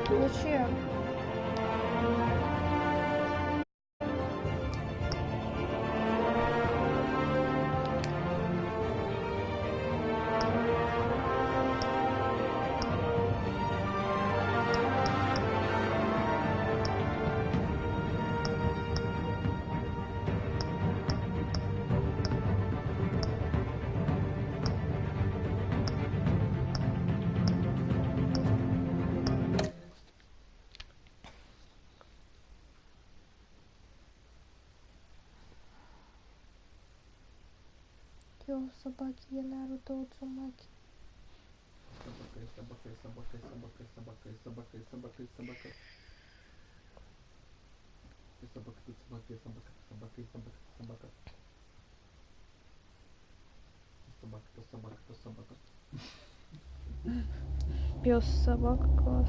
Зачем? Собаки, я Наруто от собаки. Пес, собака, класс.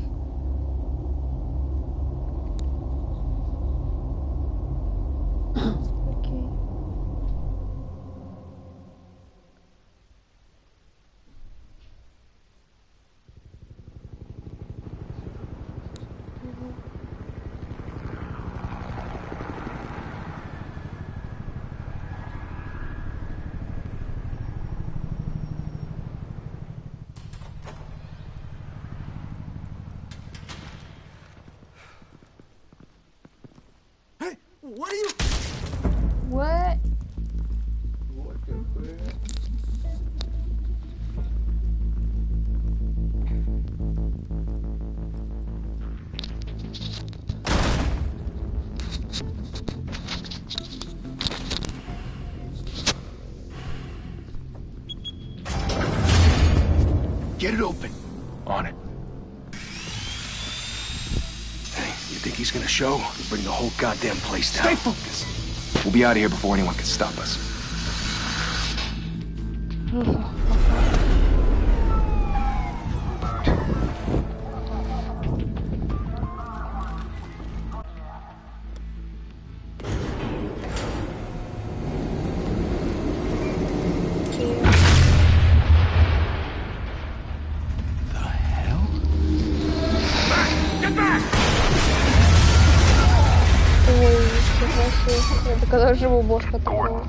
Окей. What are you? What? What the fuck? Get it open. On it. Hey, you think he's gonna show? We'll bring the whole goddamn place down. Stay focused. We'll be out of here before anyone can stop us. Когда живу бошка такого.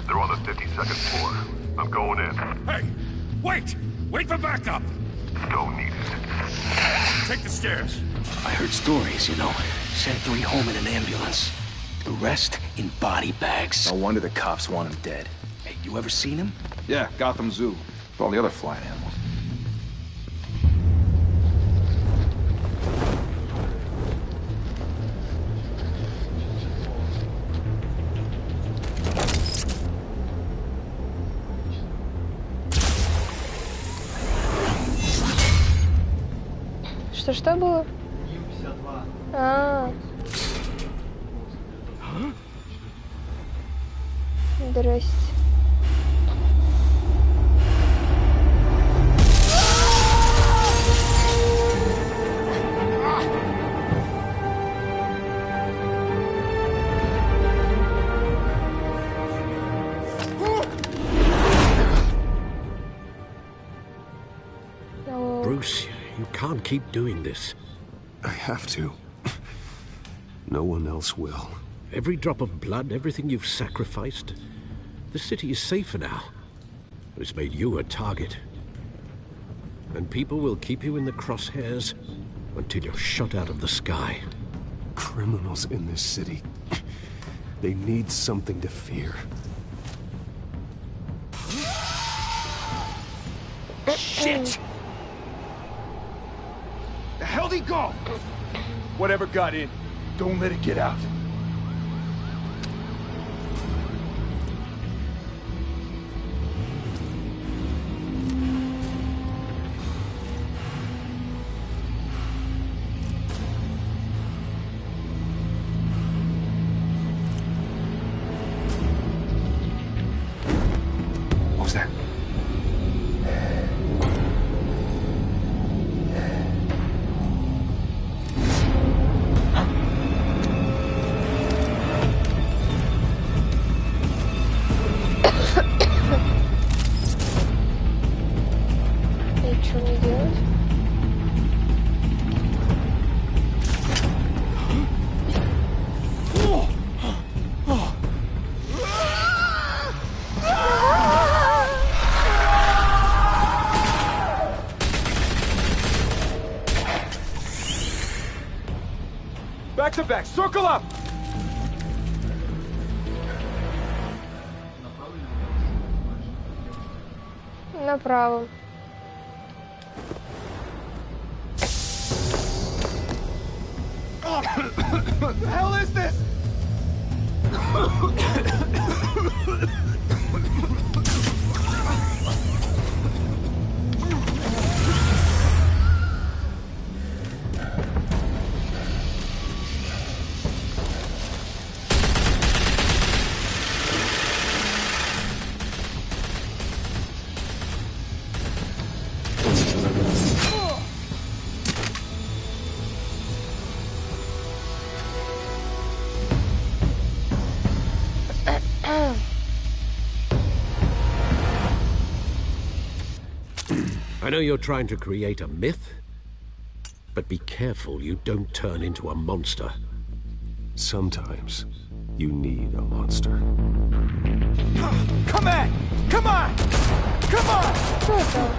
They're on the 52nd floor. I'm going in. Hey! Wait! Wait for backup! Don't need it. Take the stairs. I heard stories, you know. Sent 3 home in an ambulance. The rest in body bags. No wonder the cops want him dead. Hey, you ever seen him? Yeah, Gotham Zoo. With all the other flying animals. Что было? А. Здрасте. Bruce, you can't keep doing this. I have to. No one else will. Every drop of blood, everything you've sacrificed. The city is safer now. It's made you a target. And people will keep you in the crosshairs until you're shot out of the sky. Criminals in this city. They need something to fear. Shit! The hell'd he go? Whatever got in, don't let it get out. to back. Circle up. Направо. What the hell is this? I know you're trying to create a myth, but be careful you don't turn into a monster. Sometimes you need a monster. Come on! Come on! Come on! Что это?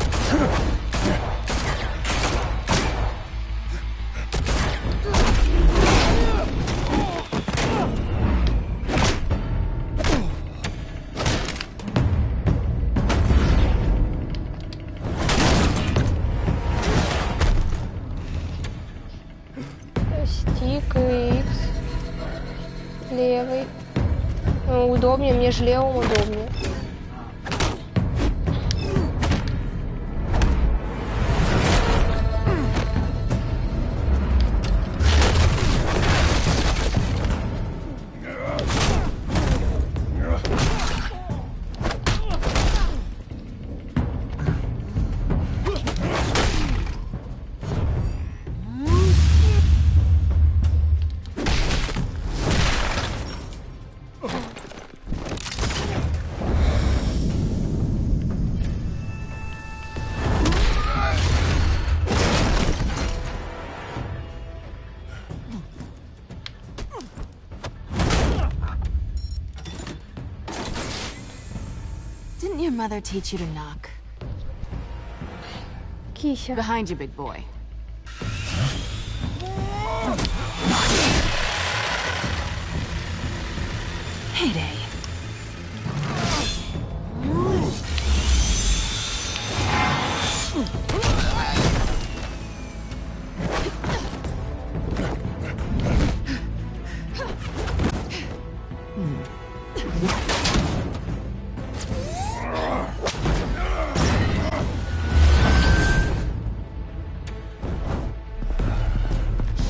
Стик и X. Левый. Ну, удобнее, мне же левым удобнее. Didn't your mother teach you to knock? Кися. Behind you, big boy. Heyday.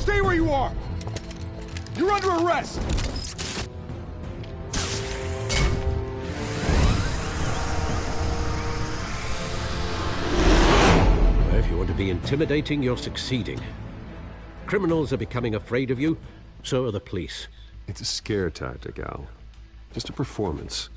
Stay where you are! You're under arrest! If you want to be intimidating, you're succeeding. Criminals are becoming afraid of you, so are the police. It's a scare tactic, Al. Just a performance.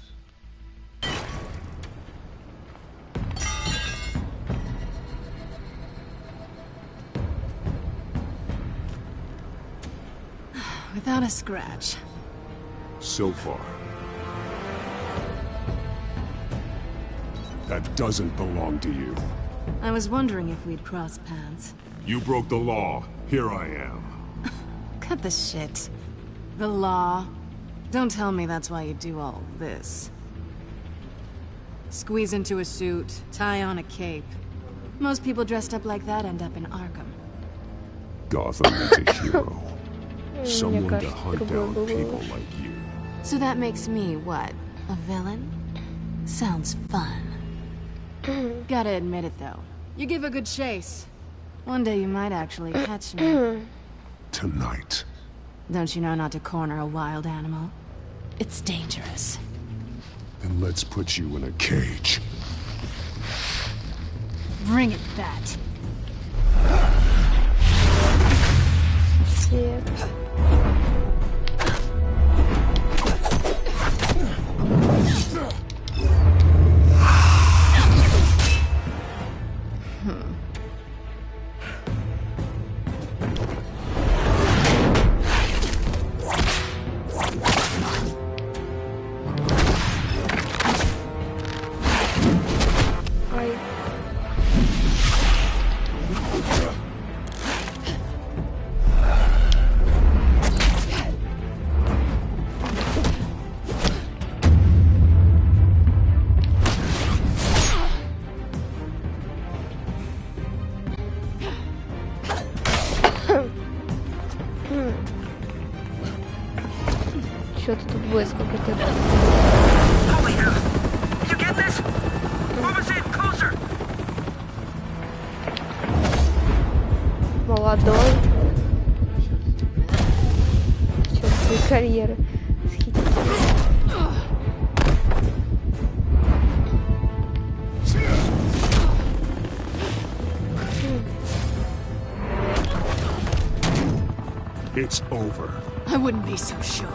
Without a scratch. So far. That doesn't belong to you. I was wondering if we'd cross paths. You broke the law. Here I am. Cut the shit. The law. Don't tell me that's why you do all this. Squeeze into a suit, tie on a cape. Most people dressed up like that end up in Arkham. Gotham needs a hero. Мне Someone to кажется, hunt другое down было people лучше. like you. So that makes me, what, a villain? Sounds fun. Gotta admit it, though. You give a good chase. One day you might actually catch me. Tonight. Don't you know not to corner a wild animal? It's dangerous. Then let's put you in a cage. Bring it, Bat. Нет. Ай. Что-то тут близко какой-то. Holy hell! You get this? Move us in closer! Молодой. Чёртовые карьеры. It's over. I wouldn't be so sure.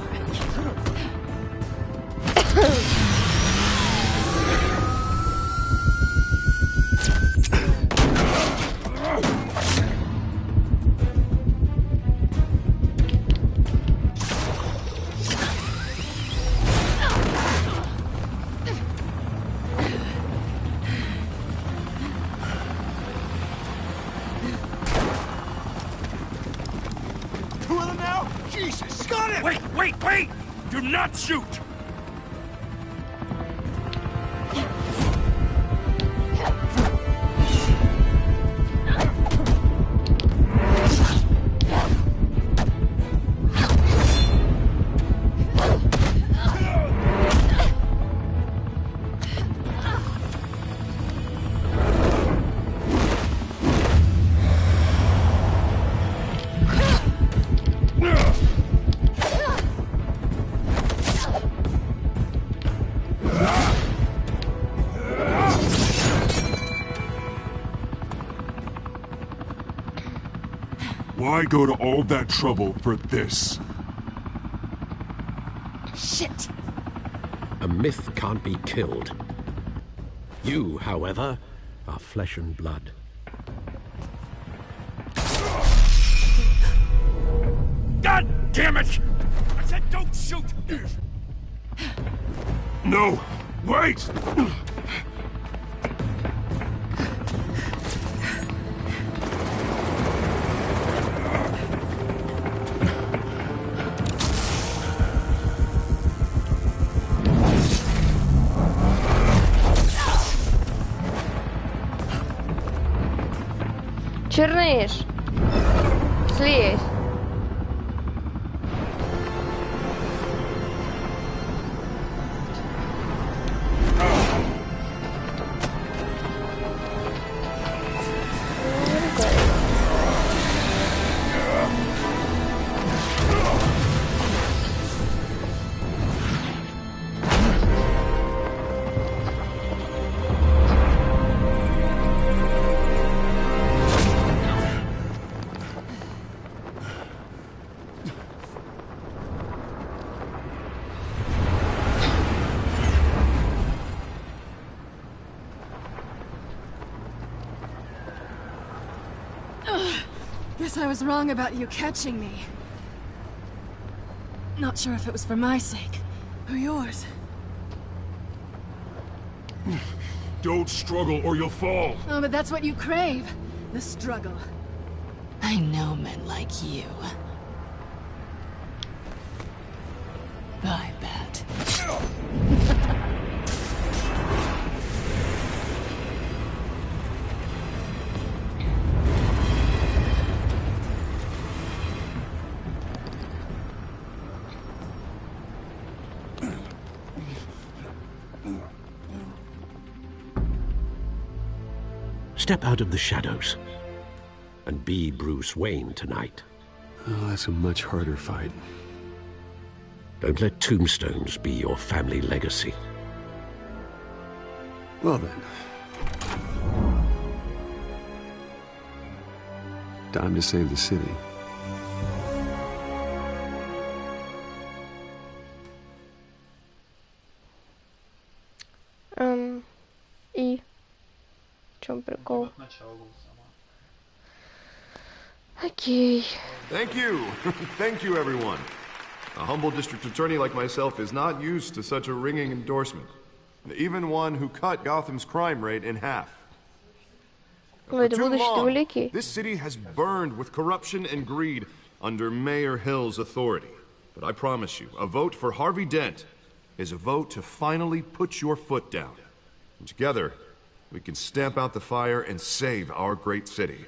Two of them now? Jesus! Got it! Wait, wait, wait! Do not shoot! Why go to all that trouble for this? Shit! A myth can't be killed. You, however, are flesh and blood. God damn it! I said don't shoot! No! Wait! Черныш. Слезь. Guess I was wrong about you catching me. Not sure if it was for my sake, or yours. Don't struggle or you'll fall. Oh, but that's what you crave. The struggle. I know men like you. I bet. Step out of the shadows and be Bruce Wayne tonight. Oh, that's a much harder fight. Don't let tombstones be your family legacy. Well then. Time to save the city. И в чем прикол? Окей. Thank you. Thank you, everyone. A humble district attorney like myself is not used to such a ringing endorsement. Even one who cut Gotham's crime rate in half. For too long, this city has burned with corruption and greed under Mayor Hill's authority. But I promise you, a vote for Harvey Dent is a vote to finally put your foot down. And together, we can stamp out the fire and save our great city.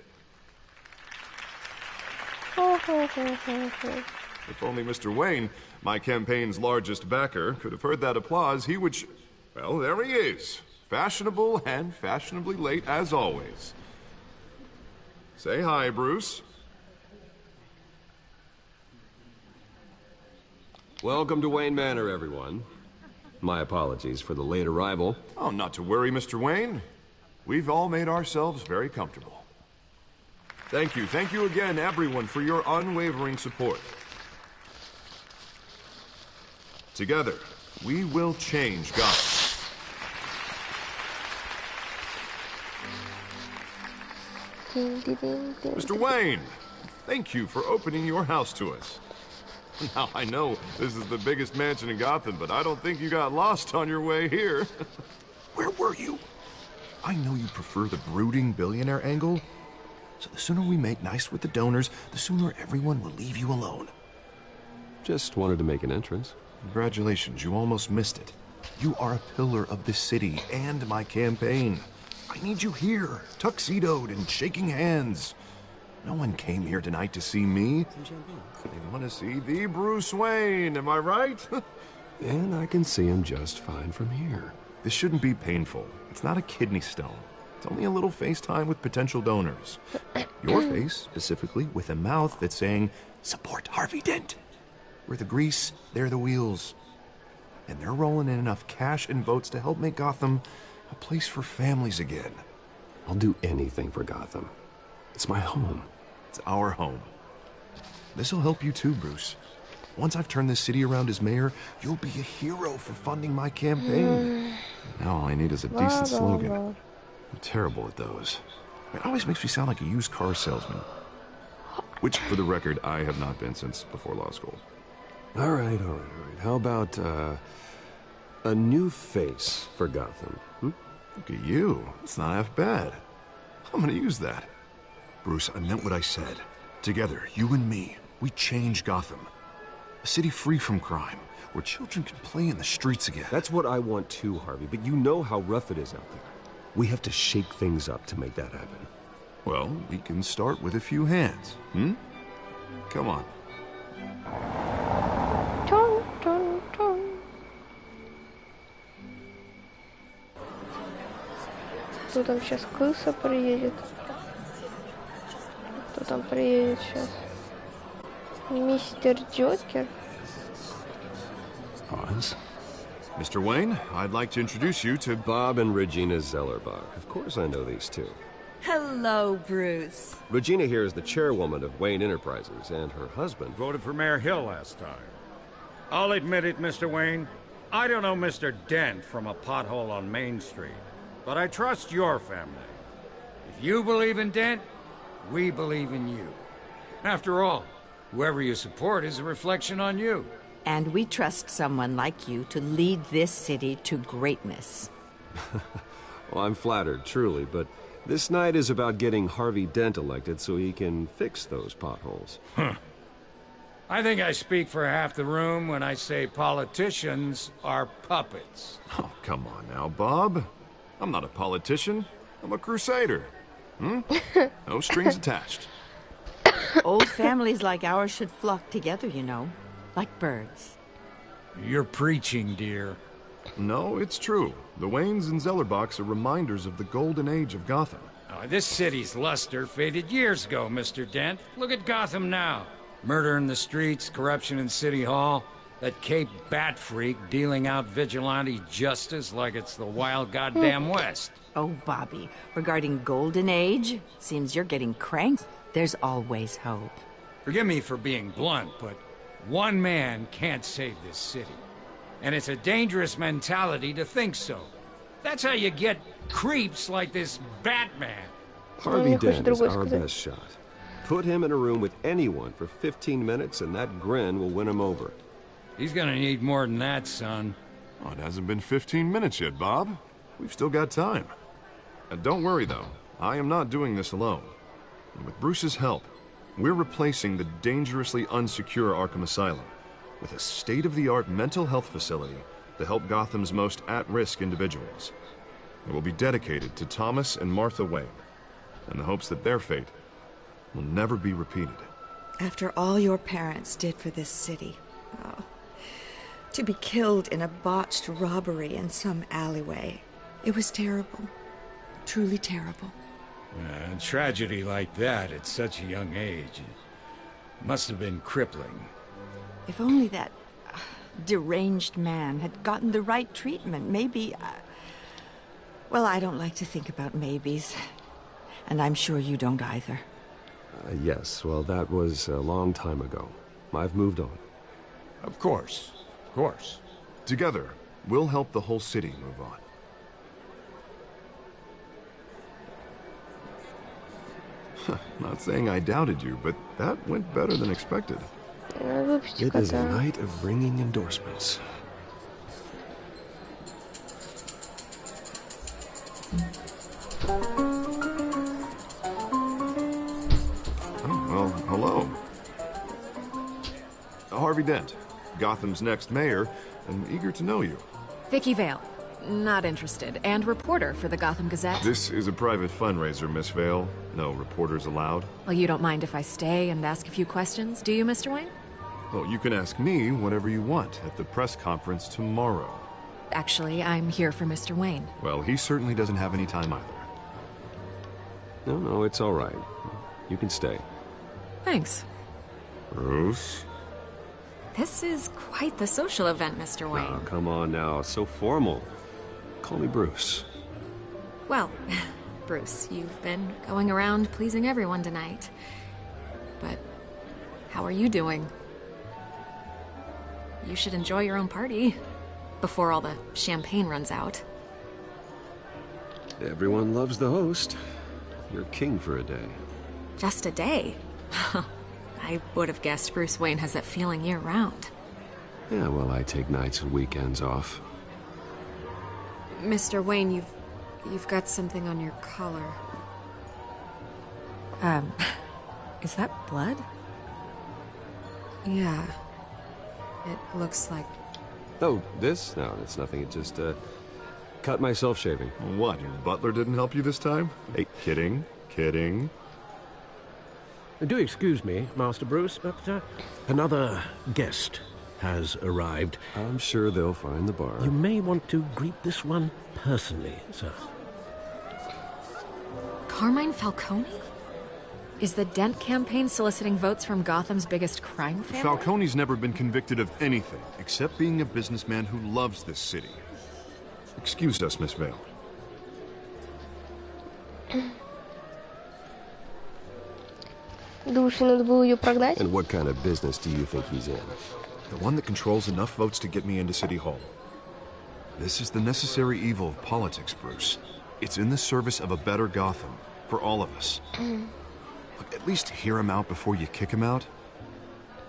If only Mr. Wayne my campaign's largest backer, could have heard that applause, he would well, there he is. Fashionable and fashionably late as always. Say hi, Bruce. Welcome to Wayne Manor, everyone. My apologies for the late arrival. Oh, not to worry, Mr. Wayne. We've all made ourselves very comfortable. Thank you again, everyone, for your unwavering support. Together, we will change Gotham. Mr. Wayne, thank you for opening your house to us. Now, I know this is the biggest mansion in Gotham, but I don't think you got lost on your way here. Where were you? I know you prefer the brooding billionaire angle, so the sooner we make nice with the donors, the sooner everyone will leave you alone. Just wanted to make an entrance. Congratulations, you almost missed it. You are a pillar of this city and my campaign. I need you here, tuxedoed and shaking hands. No one came here tonight to see me. They want to see the Bruce Wayne, am I right? And I can see him just fine from here. This shouldn't be painful. It's not a kidney stone. It's only a little FaceTime with potential donors. Your face, specifically, with a mouth that's saying, support Harvey Dent. We're the grease, they're the wheels. And they're rolling in enough cash and votes to help make Gotham a place for families again. I'll do anything for Gotham. It's my home. It's our home. This'll help you too, Bruce. Once I've turned this city around as mayor, you'll be a hero for funding my campaign. Now all I need is a decent slogan. I'm terrible at those. It always makes me sound like a used car salesman. Which, for the record, I have not been since before law school. All right. How about, a new face for Gotham? Look at you. It's not half bad. I'm gonna use that. Bruce, I meant what I said. Together, you and me, we change Gotham. A city free from crime, where children can play in the streets again. That's what I want too, Harvey, but you know how rough it is out there. We have to shake things up to make that happen. Well, we can start with a few hands, Come on. Dun, dun, dun. Кто там сейчас, крыса приедет? Кто там приедет сейчас? Мистер Джокер? Pause. Mr. Wayne, I'd like to introduce you to Bob and Regina Zellerbach. Of course I know these two. Hello, Bruce. Regina here is the chairwoman of Wayne Enterprises, and her husband Voted for Mayor Hill last time. I'll admit it, Mr. Wayne. I don't know Mr. Dent from a pothole on Main Street, but I trust your family. If you believe in Dent, we believe in you. After all, whoever you support is a reflection on you. And we trust someone like you to lead this city to greatness. Well, I'm flattered, truly, but this night is about getting Harvey Dent elected so he can fix those potholes. I think I speak for half the room when I say politicians are puppets. Oh, come on now, Bob. I'm not a politician. I'm a crusader. No strings attached. Old families like ours should flock together, you know, like birds. You're preaching, dear. No, it's true. The Waynes and Zellerbachs are reminders of the golden age of Gotham. Oh, this city's luster faded years ago, Mr. Dent. Look at Gotham now. Murder in the streets, corruption in City Hall, that Cape Bat freak dealing out vigilante justice like it's the wild goddamn West. Oh, Bobby, regarding Golden Age, seems you're getting cranked. There's always hope. Forgive me for being blunt, but one man can't save this city. And it's a dangerous mentality to think so. That's how you get creeps like this Batman. Harvey Dent is our best shot. Put him in a room with anyone for 15 minutes and that grin will win him over. He's gonna need more than that, son. Oh, it hasn't been 15 minutes yet, Bob. We've still got time. Don't worry, though. I am not doing this alone. And with Bruce's help, we're replacing the dangerously unsecure Arkham Asylum with a state-of-the-art mental health facility to help Gotham's most at-risk individuals. It will be dedicated to Thomas and Martha Wayne, in the hopes that their fate will never be repeated. After all your parents did for this city, oh, To be killed in a botched robbery in some alleyway. It was terrible. Truly terrible. A tragedy like that at such a young age must have been crippling. If only that deranged man had gotten the right treatment, maybe... well, I don't like to think about maybes. And I'm sure you don't either. Yes, well, that was a long time ago. I've moved on. Of course. Of course. Together, we'll help the whole city move on. Not saying I doubted you, but that went better than expected. It is a night of ringing endorsements. Oh, well, hello. Harvey Dent, Gotham's next mayor, and eager to know you. Vicky Vale. Not interested. And reporter for the Gotham Gazette. This is a private fundraiser, Miss Vale. No reporters allowed. Well, you don't mind if I stay and ask a few questions, do you, Mr. Wayne? Well, you can ask me whatever you want at the press conference tomorrow. Actually, I'm here for Mr. Wayne. Well, he certainly doesn't have any time either. No, it's all right. You can stay. Thanks. Bruce? This is quite the social event, Mr. Wayne. Oh, come on now. So formal. Call me Bruce. Well, Bruce, you've been going around pleasing everyone tonight. But how are you doing? You should enjoy your own party before all the champagne runs out. Everyone loves the host. You're king for a day. Just a day? I would have guessed Bruce Wayne has that feeling year-round. Yeah, well, I take nights and weekends off. Mr. Wayne, you've got something on your collar. Is that blood? Yeah. It looks like... Oh, this? No, it's nothing. It just, cut myself shaving. What, your butler didn't help you this time? Hey, kidding. Kidding. Do excuse me, Master Bruce, but another guest has arrived. I'm sure they'll find the bar. You may want to greet this one personally, sir. Carmine Falcone? Is the Dent campaign soliciting votes from Gotham's biggest crime family? Falcone's never been convicted of anything, except being a businessman who loves this city. Excuse us, Miss Vale. Думаешь, надо было ее прогнать? And what kind of business do you think he's in? The one that controls enough votes to get me into City Hall. This is the necessary evil of politics, Bruce. It's in the service of a better Gotham, for all of us. Look, at least hear him out before you kick him out.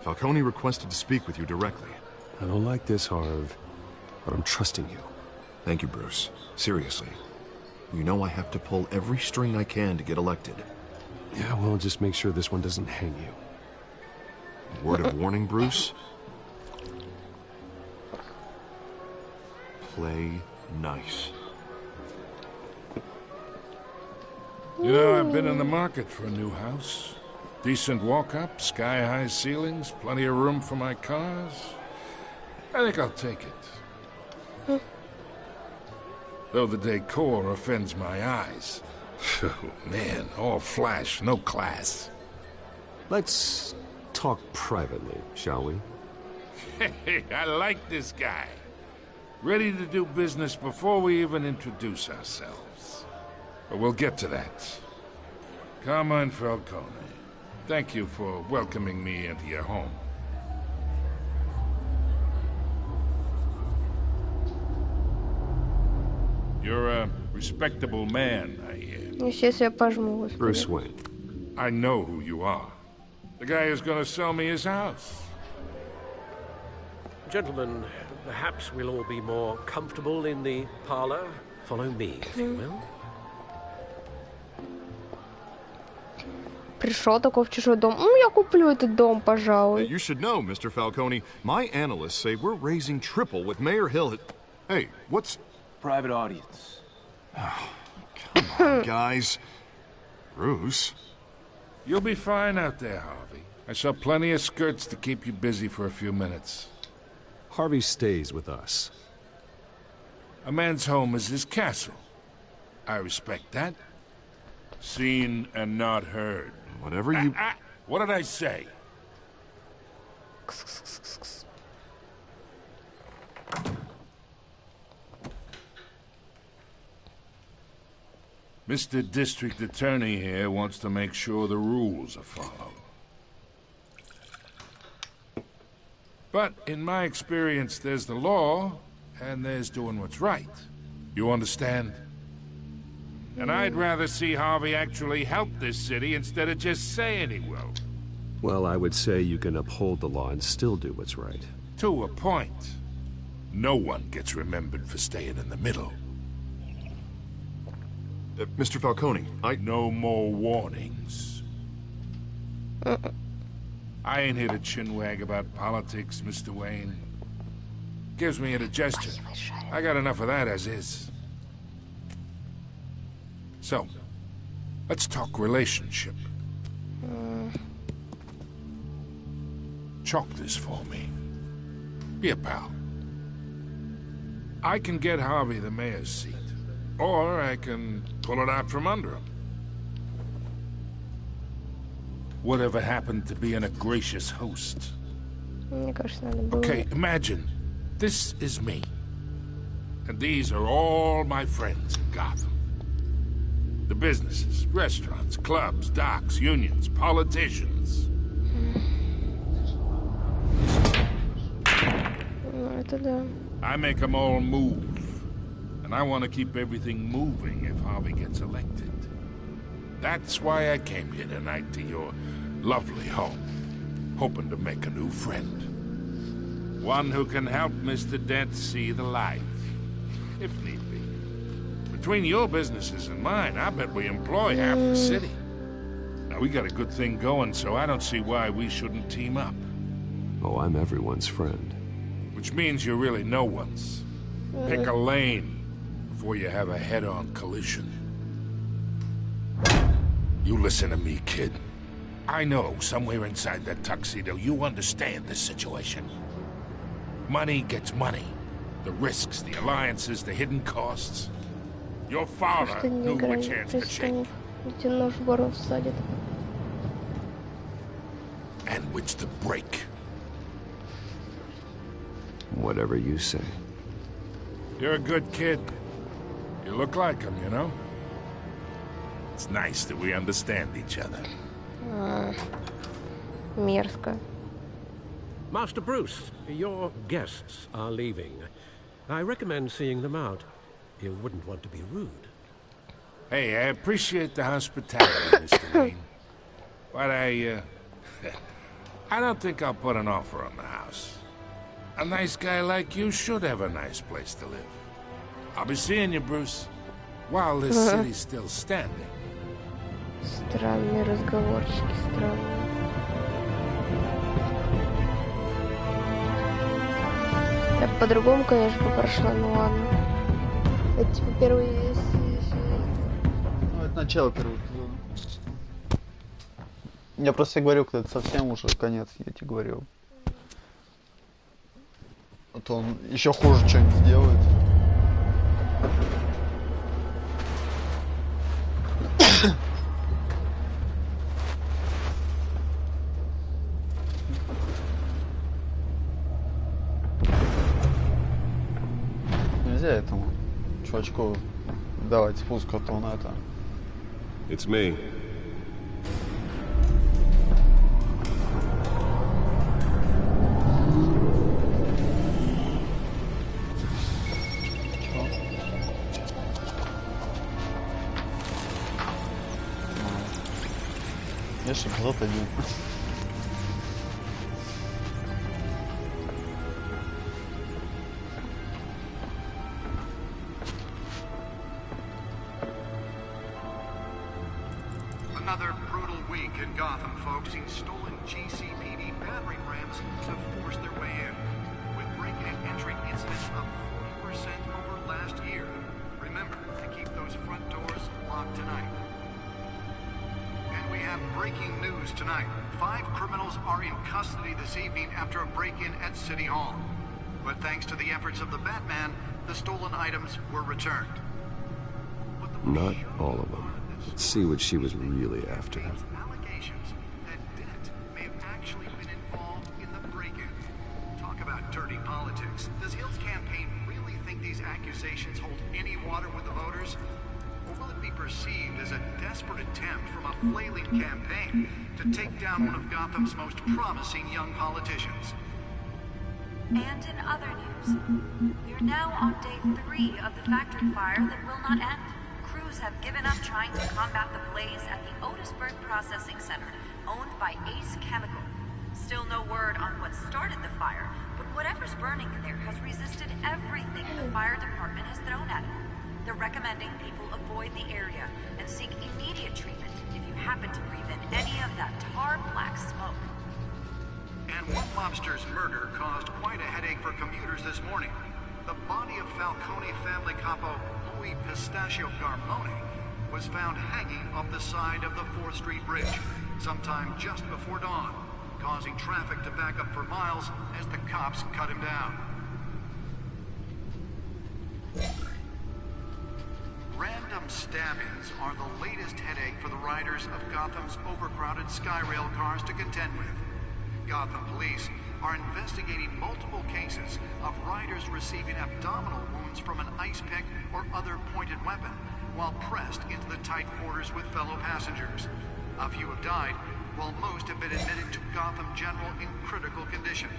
Falcone requested to speak with you directly. I don't like this, Harv, but I'm trusting you. Thank you, Bruce. Seriously. You know I have to pull every string I can to get elected. Yeah, well, just make sure this one doesn't hang you. Word of warning, Bruce? Play nice. You know, I've been in the market for a new house. Decent walk-up, sky-high ceilings, plenty of room for my cars. I think I'll take it. Though the decor offends my eyes. Oh, man, all flash, no class. Let's talk privately, shall we? Hey, I like this guy. Ready to do business before we even introduce ourselves. But we'll get to that. Carmine Falcone, thank you for welcoming me into your home. You're a respectable man, I hear. Сейчас я пожму, господи. Bruce Wayne. I know who you are. The guy who's gonna sell me his house. Gentlemen, perhaps we'll all be more comfortable in the parlor. Follow me, if you will. Пришел такой в чужой дом. Я куплю этот дом, пожалуй. You should know, Mr. Falcone. My analysts say we're raising triple with Mayor Hill. Hey, what's... Private audience. Oh, come on, guys. Bruce? You'll be fine out there, Harvey. I saw plenty of skirts to keep you busy for a few minutes. Harvey stays with us. A man's home is his castle. I respect that. Seen and not heard. Whatever you... What did I say? Mr. District Attorney here wants to make sure the rules are followed. But in my experience, there's the law, and there's doing what's right. You understand? And I'd rather see Harvey actually help this city instead of just saying he will. Well, I would say you can uphold the law and still do what's right. To a point. No one gets remembered for staying in the middle. Mr. Falcone, No more warnings. I ain't here to chinwag about politics, Mr. Wayne. Gives me indigestion. I got enough of that as is. So, let's talk relationship. Chalk this for me. Be a pal. I can get Harvey the mayor's seat, or I can pull it out from under him. Whatever happened to being a gracious host? Okay, imagine, this is me. And these are all my friends in Gotham. The businesses, restaurants, clubs, docks, unions, politicians. I make them all move. And I want to keep everything moving if Harvey gets elected. That's why I came here tonight to your lovely home, hoping to make a new friend. One who can help Mr. Dent see the light, if need be. Between your businesses and mine, I bet we employ half the city. Now, we got a good thing going, so I don't see why we shouldn't team up. Oh, I'm everyone's friend. Which means you're really no one's. Pick a lane before you have a head-on collision. You listen to me, kid. I know somewhere inside that tuxedo you understand this situation. Money gets money. The risks, the alliances, the hidden costs. Your father knew which hands to shake. And which to break. Whatever you say. You're a good kid. You look like him, you know? It's nice that we understand each other. Мерзко. Master Bruce, your guests are leaving. I recommend seeing them out. You wouldn't want to be rude. Hey, I appreciate the hospitality, Mr. Wayne. But I don't think I'll put an offer on the house. A nice guy like you should have a nice place to live. I'll be seeing you, Bruce, while this city's still standing. Странные разговорчики, странные. Я по-другому, конечно, бы прошла, ну ладно. Это типа первый... Ну, это начало первого эпизода. Я просто говорю, когда это совсем уже конец, я тебе говорил. А то он еще хуже что-нибудь сделает. Нельзя этому чувачку давать спуск, а то он это... It's me. Я ж эпизод один. Another brutal week in Gotham, folks. Seen stolen GCPD battering rams have forced their way in, with break-in entry incidents up 40% over last year. Remember to keep those front doors locked tonight. And we have breaking news tonight. 5 criminals are in custody this evening after a break-in at City Hall. But thanks to the efforts of the Batman, the stolen items were returned. Not all of them. Let's see what she was really after. Allegations that Dent may have actually been involved in the break-in. Talk about dirty politics. Does Hill's campaign really think these accusations hold any water with the voters? Or will it be perceived as a desperate attempt from a flailing campaign to take down one of Gotham's most promising young politicians? And in other news, we are now on day 3 of the factory fire that will not end. Crews have given up trying to combat the blaze at the Otisburg Processing Center, owned by Ace Chemical. Still no word on what started the fire, but whatever's burning in there has resisted everything the fire department has thrown at it. They're recommending people avoid the area and seek immediate treatment if you happen to breathe in any of that tar black smoke. And one mobster's murder caused quite a headache for commuters this morning. The body of Falcone family capo Louis Pistachio Garmone was found hanging off the side of the 4th Street Bridge sometime just before dawn, causing traffic to back up for miles as the cops cut him down. Random stabbings are the latest headache for the riders of Gotham's overcrowded Skyrail cars to contend with. Gotham police are investigating multiple cases of riders receiving abdominal wounds from an ice pick or other pointed weapon while pressed into the tight quarters with fellow passengers. A few have died, while most have been admitted to Gotham General in critical condition.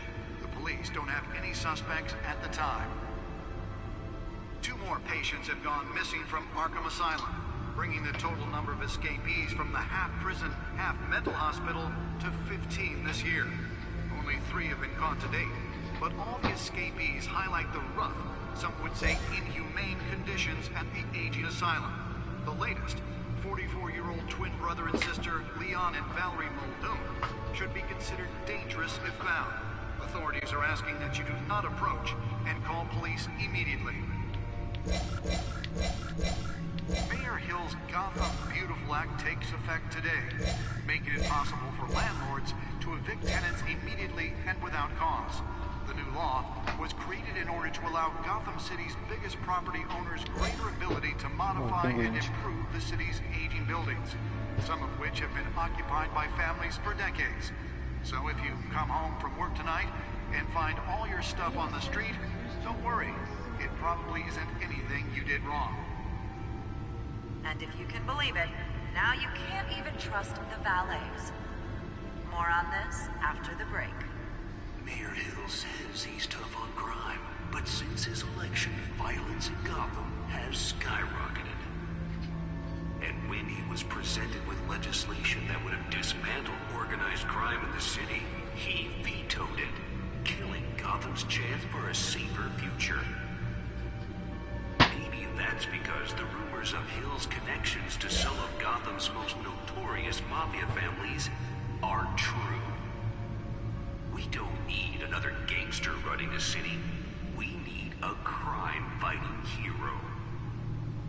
The police don't have any suspects at the time. 2 more patients have gone missing from Arkham Asylum, bringing the total number of escapees from the half-prison, half-mental hospital to 15 this year. Only 3 have been caught to date, but all the escapees highlight the rough, some would say inhumane conditions at the aging asylum. The latest, 44-year-old twin brother and sister Leon and Valerie Muldoon, should be considered dangerous if found. Authorities are asking that you do not approach and call police immediately. Mayor Hill's Gotham Beautiful Act takes effect today, making it possible for landlords to evict tenants immediately and without cause. The new law was created in order to allow Gotham City's biggest property owners greater ability to modify and improve the city's aging buildings, some of which have been occupied by families for decades. So if you come home from work tonight and find all your stuff on the street, don't worry. It probably isn't anything you did wrong. And if you can believe it, now you can't even trust the valets. More on this after the break. Mayor Hill says he's tough on crime, but since his election, violence in Gotham has skyrocketed. And when he was presented with legislation that would have dismantled organized crime in the city, he vetoed it, killing Gotham's chance for a safer future. Maybe that's because the rumors of Hill's connections to some of Gotham's most notorious mafia families are true. We don't need another gangster running the city. We need a crime-fighting hero.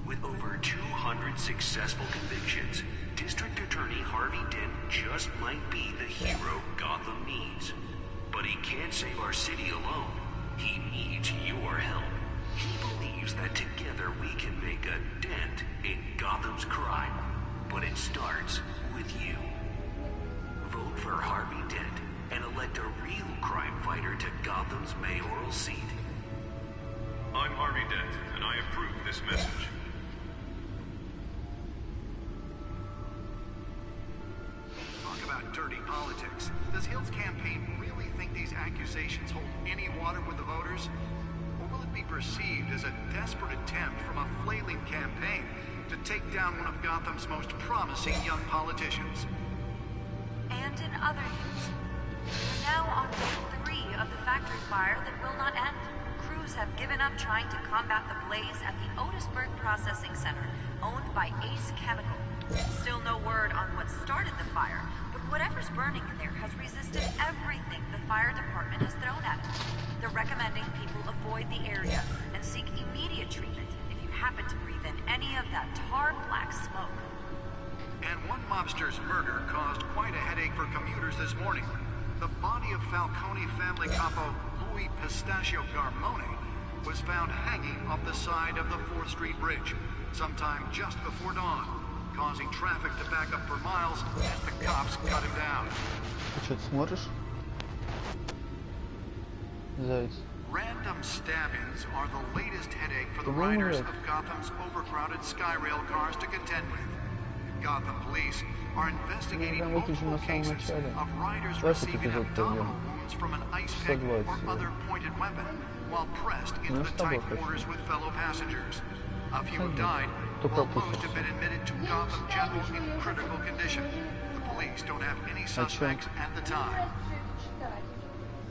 With over 200 successful convictions, District Attorney Harvey Dent just might be the hero Gotham needs. But he can't save our city alone. He needs your help. He believes that together we can make a dent in Gotham's crime. But it starts with you. Vote for Harvey Dent and elect a real crime fighter to Gotham's mayoral seat. I'm Harvey Dent, and I approve this message. Talk about dirty politics. Does Hill's campaign really think these accusations hold any water with the voters? Or will it be perceived as a desperate attempt from a flailing campaign to take down one of Gotham's most promising young politicians? And in other news, we're now on day 3 of the factory fire that will not end. Crews have given up trying to combat the blaze at the Otisburg Processing Center, owned by Ace Chemical. Still no word on what started the fire, but whatever's burning in there has resisted everything the fire department has thrown at it. They're recommending people avoid the area and seek immediate treatment if you happen to breathe in any of that tar black smoke. And one mobster's murder caused quite a headache for commuters this morning. The body of Falcone family capo Louis Pistachio Garmone was found hanging off the side of the 4th Street Bridge sometime just before dawn, causing traffic to back up for miles as the cops cut him down. Ты что, смотришь? Заяц. Random stabbings are the latest headache for the riders of Gotham's overcrowded Skyrail cars to contend with. Gotham police are investigating multiple cases of riders receiving abdominal wounds from an ice pick or other pointed weapon while pressed into the tight quarters with fellow passengers. A few have died, while most have been admitted to Gotham General in critical condition. The police don't have any suspects at the time.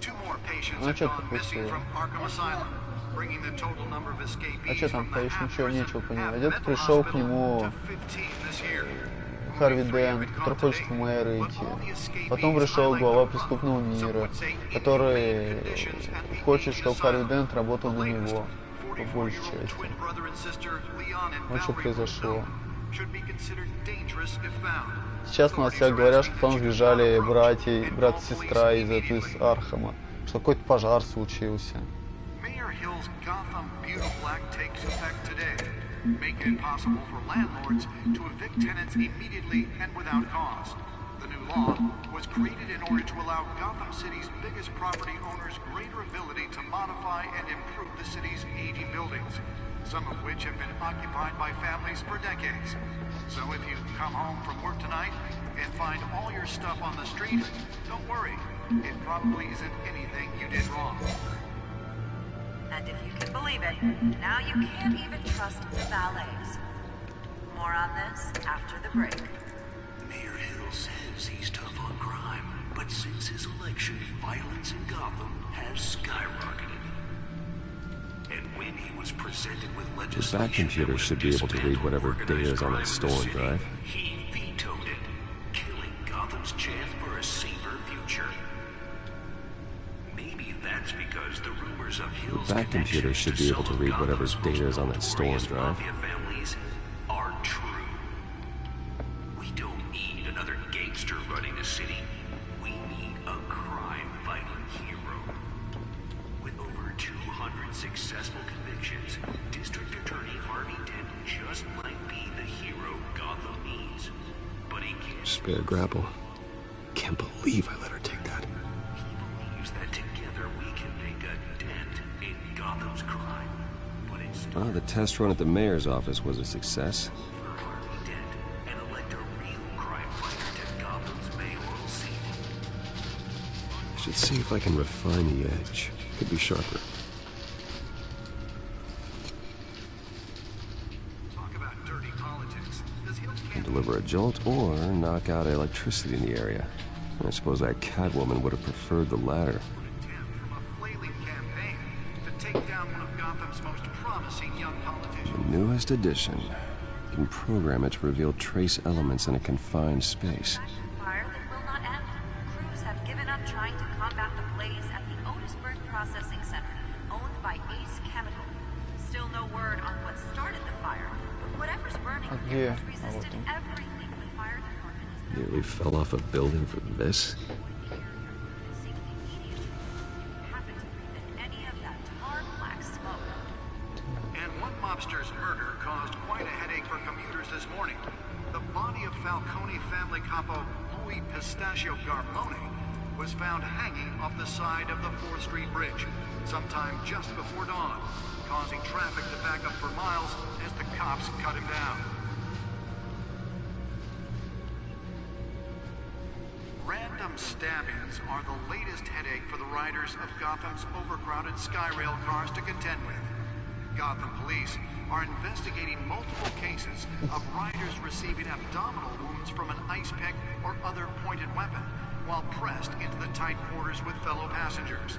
2 more patients have gone missing from Arkham Asylum, bringing the total number of escapees from the half-prison, half-mental hospital to 15 this year. Харви Дент, который хочет в мэры идти. Потом пришел глава преступного мира, который хочет, чтобы Харви Дент работал на него, по большей части. Вот что произошло. Сейчас на всех говорят, что там сбежали брат и сестра из Архама, что какой-то пожар случился. Making it possible for landlords to evict tenants immediately and without cause. The new law was created in order to allow Gotham City's biggest property owners greater ability to modify and improve the city's aging buildings, some of which have been occupied by families for decades. So if you come home from work tonight and find all your stuff on the street, don't worry. It probably isn't anything you did wrong. And if you can believe it, now you can't even trust the valets. More on this after the break. Mayor Hill says he's tough on crime, but since his election, violence in Gotham has skyrocketed. And when he was presented with legislation, the back computer should be able to read whatever data is on that stolen drive. He vetoed it, killing Gotham's chance for a safer future. Maybe that's because the rumors of Hill's the back computer should be able to read whatever data is on that stolen drive. Families are true. We don't need another gangster running the city. We need a crime-fighting hero. With over 200 successful convictions, District Attorney Harvey Dent just might be the hero Gotham needs. But he can't. Spare grapple. Can't believe I let her take that. That together we can make a dent in Gotham's crime. But it's the test run at the mayor's office was a success. for Harvey Dent and elect a real crime fighter to Gotham's mayoral seat. I should see if I can refine the edge. Could be sharper. Talk about dirty politics. Does Hill's Can deliver a jolt or knock out electricity in the area. I suppose that Catwoman would have preferred the latter. from a flailing campaign to take down one of Gotham's most promising young politicians? The newest addition. You can program it to reveal trace elements in a confined space. Fire that will not end. Crews have given up trying to combat the blaze at the Otisburg Processing Center, owned by Ace Chemical. Still no word on what started the fire, but whatever's burning here has resisted everything the fire department has Nearly fell off a building for this. And one mobster's murder caused quite a headache for commuters this morning. The body of Falcone family capo Louis Pistachio Garmone was found hanging off the side of the 4th Street Bridge sometime just before dawn, causing traffic to back up for miles as the cops cut him down. Random stabbings are the latest headache for the riders of Gotham's overcrowded Skyrail cars to contend with. Gotham police are investigating multiple cases of riders receiving abdominal wounds from an ice pick or other pointed weapon while pressed into the tight quarters with fellow passengers.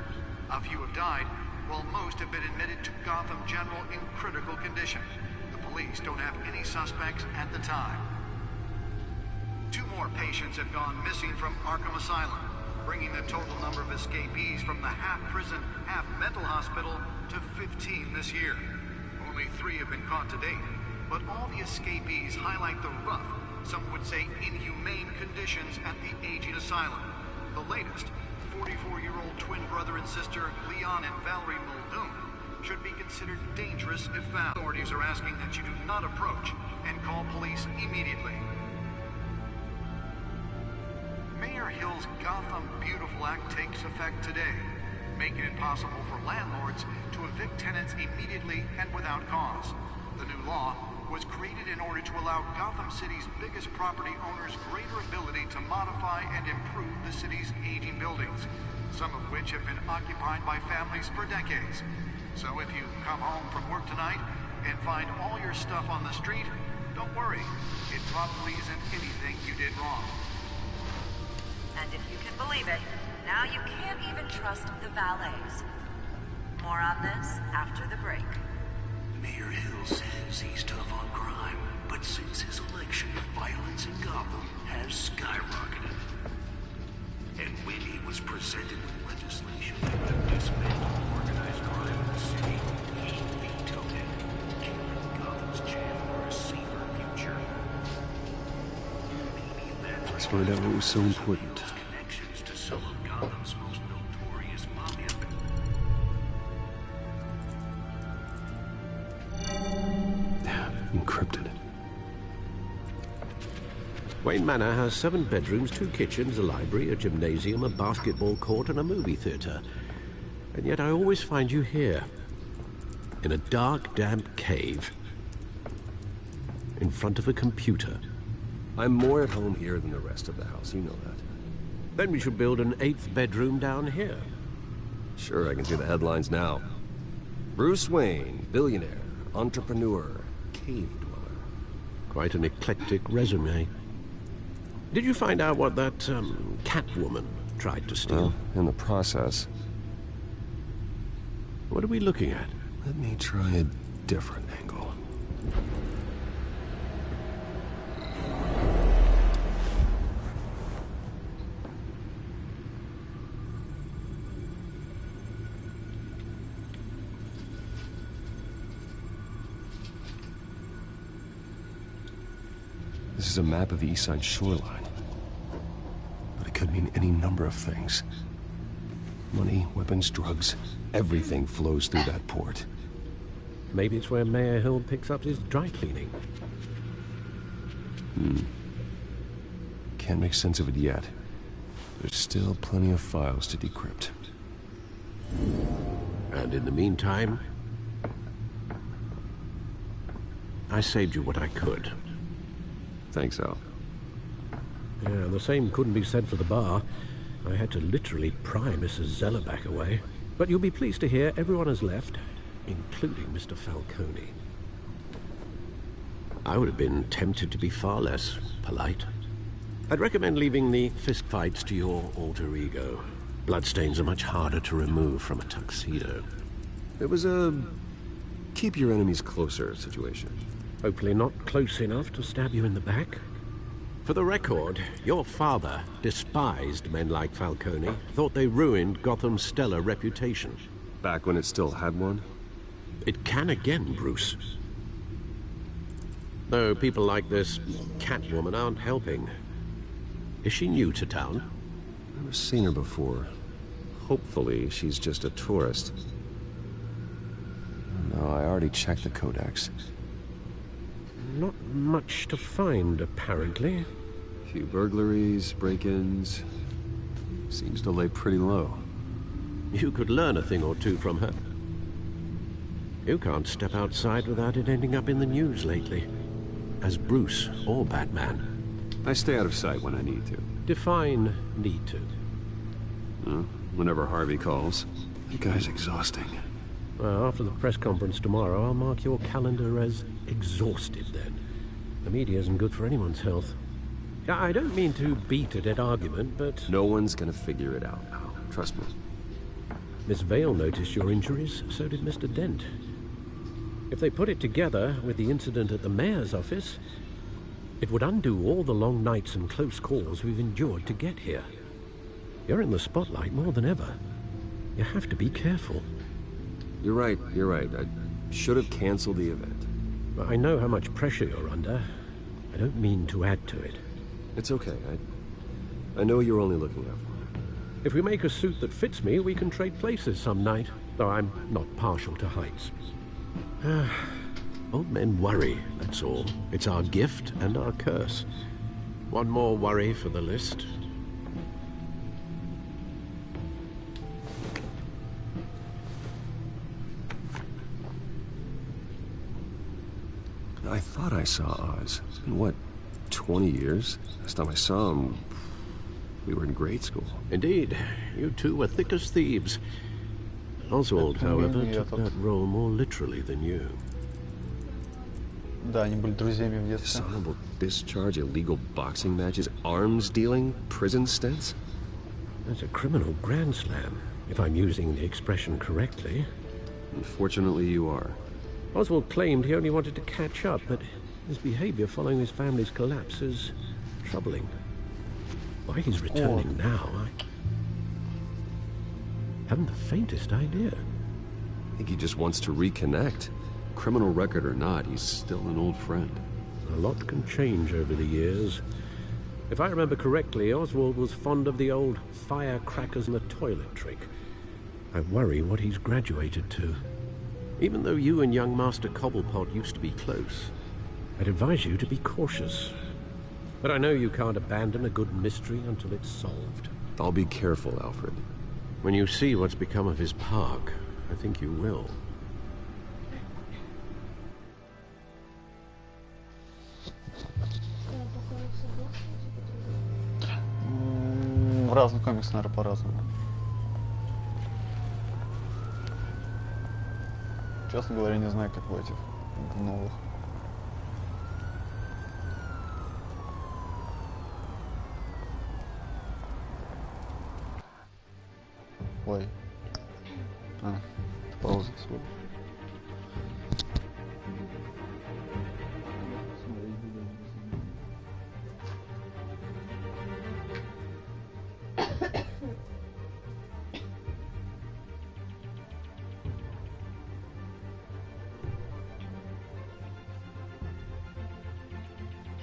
A few have died, while most have been admitted to Gotham General in critical condition. The police don't have any suspects at the time. 2 more patients have gone missing from Arkham Asylum, bringing the total number of escapees from the half-prison, half-mental hospital to 15 this year. Only 3 have been caught to date, but all the escapees highlight the rough, some would say inhumane conditions at the aging asylum. The latest, 44-year-old twin brother and sister Leon and Valerie Muldoon should be considered dangerous if found. Authorities are asking that you do not approach and call police immediately. Mayor Hill's Gotham Beautiful Act takes effect today, making it possible for landlords to evict tenants immediately and without cause. The new law was created in order to allow Gotham City's biggest property owners greater ability to modify and improve the city's aging buildings, some of which have been occupied by families for decades. So if you come home from work tonight and find all your stuff on the street, don't worry. It probably isn't anything you did wrong. And if you can believe it, now you can't even trust the valets. More on this after the break. Mayor Hill says he's tough on crime, but since his election, violence in Gotham has skyrocketed. And when he was presented with legislation to dismantle organized crime in the city, he vetoed it, killing Gotham's chance for a safer future. Maybe that's Let's find out what was so important. connections to some of Gotham's most notorious mafia. Encrypted. Wayne Manor has 7 bedrooms, 2 kitchens, a library, a gymnasium, a basketball court, and a movie theater. And yet I always find you here, in a dark, damp cave, in front of a computer. I'm more at home here than the rest of the house, you know that. Then we should build an 8th bedroom down here. Sure, I can see the headlines now. Bruce Wayne, billionaire, entrepreneur, cave dweller. Quite an eclectic resume. Did you find out what that, Catwoman tried to steal? Well, in the process. What are we looking at? Let me try a different angle. This is a map of the East Side shoreline. But it could mean any number of things. Money, weapons, drugs, everything flows through that port. Maybe it's where Mayor Hill picks up his dry cleaning. Can't make sense of it yet. There's still plenty of files to decrypt. And in the meantime, I saved you what I could. Thanks, Al. Yeah, the same couldn't be said for the bar. I had to literally pry Mrs. Zellerback away. But you'll be pleased to hear everyone has left, including Mr. Falcone. I would have been tempted to be far less polite. I'd recommend leaving the fistfights to your alter ego. Bloodstains are much harder to remove from a tuxedo. It was a keep your enemies closer situation. Hopefully not close enough to stab you in the back. For the record, your father despised men like Falcone, thought they ruined Gotham's stellar reputation. Back when it still had one? It can again, Bruce. Though people like this Catwoman aren't helping. Is she new to town? Never seen her before. Hopefully she's just a tourist. No, I already checked the codex. Not much to find, apparently. Few burglaries, break-ins. Seems to lay pretty low. You could learn a thing or two from her. You can't step outside without it ending up in the news lately. As Bruce or Batman. I stay out of sight when I need to. Define need to. Whenever Harvey calls. That guy's exhausting. Well, after the press conference tomorrow, I'll mark your calendar as exhausted then. The media isn't good for anyone's health. I don't mean to beat a dead argument, but... No one's gonna figure it out, Al. Trust me. Miss Vale noticed your injuries, so did Mr. Dent. If they put it together with the incident at the mayor's office, it would undo all the long nights and close calls we've endured to get here. You're in the spotlight more than ever. You have to be careful. You're right. I should have canceled the event. I know how much pressure you're under. I don't mean to add to it. It's okay. I know you're only looking out for me. If we make a suit that fits me, we can trade places some night, though I'm not partial to heights. Old men worry, that's all. It's our gift and our curse. One more worry for the list. I thought I saw Oz. It's been, what, 20 years? Last time I saw him, we were in grade school. Indeed. You two were thick as thieves. Oswald, however, took that role more literally than you. Да, они были друзьями в детстве. Dishonorable discharge, illegal boxing matches, arms dealing, prison stints? That's a criminal grand slam, if I'm using the expression correctly. Unfortunately, you are. Oswald claimed he only wanted to catch up, but his behavior following his family's collapse is troubling. Why he's returning now, I haven't the faintest idea. I think he just wants to reconnect. Criminal record or not, he's still an old friend. A lot can change over the years. If I remember correctly, Oswald was fond of the old firecrackers in the toilet trick. I worry what he's graduated to. Even though you and young Master Cobblepot used to be close, I'd advise you to be cautious. But I know you can't abandon a good mystery until it's solved. I'll be careful, Alfred. When you see what's become of his park, I think you will. В разных комиксах, наверное, по-разному. Честно говоря, не знаю, как в этих новых. Ой. Пауза свой.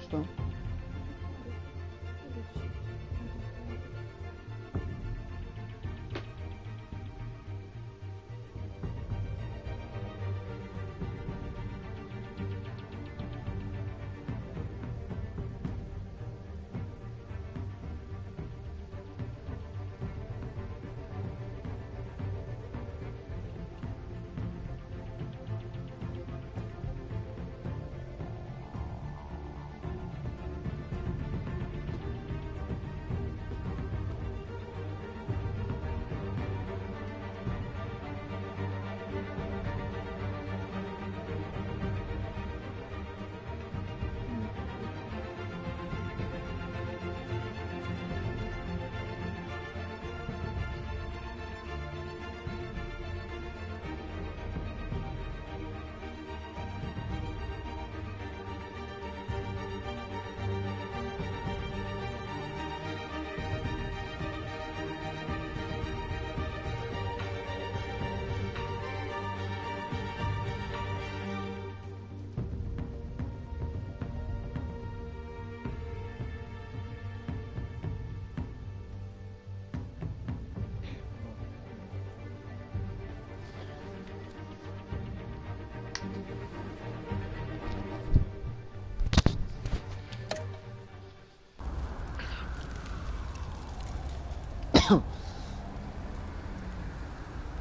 Что?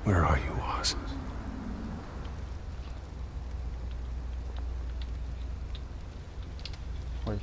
Where are you, Oz? Ой.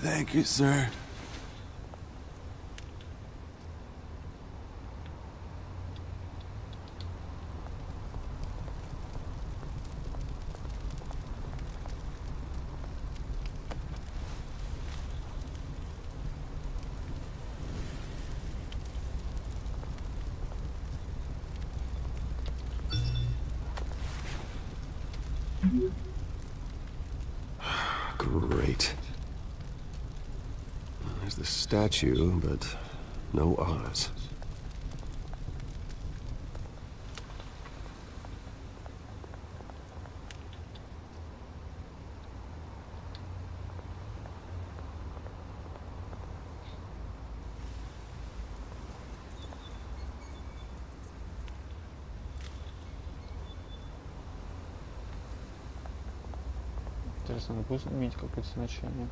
Thank you, sir. Great. There's the statue, but no Oz. Интересно, будет иметь какое-то значение?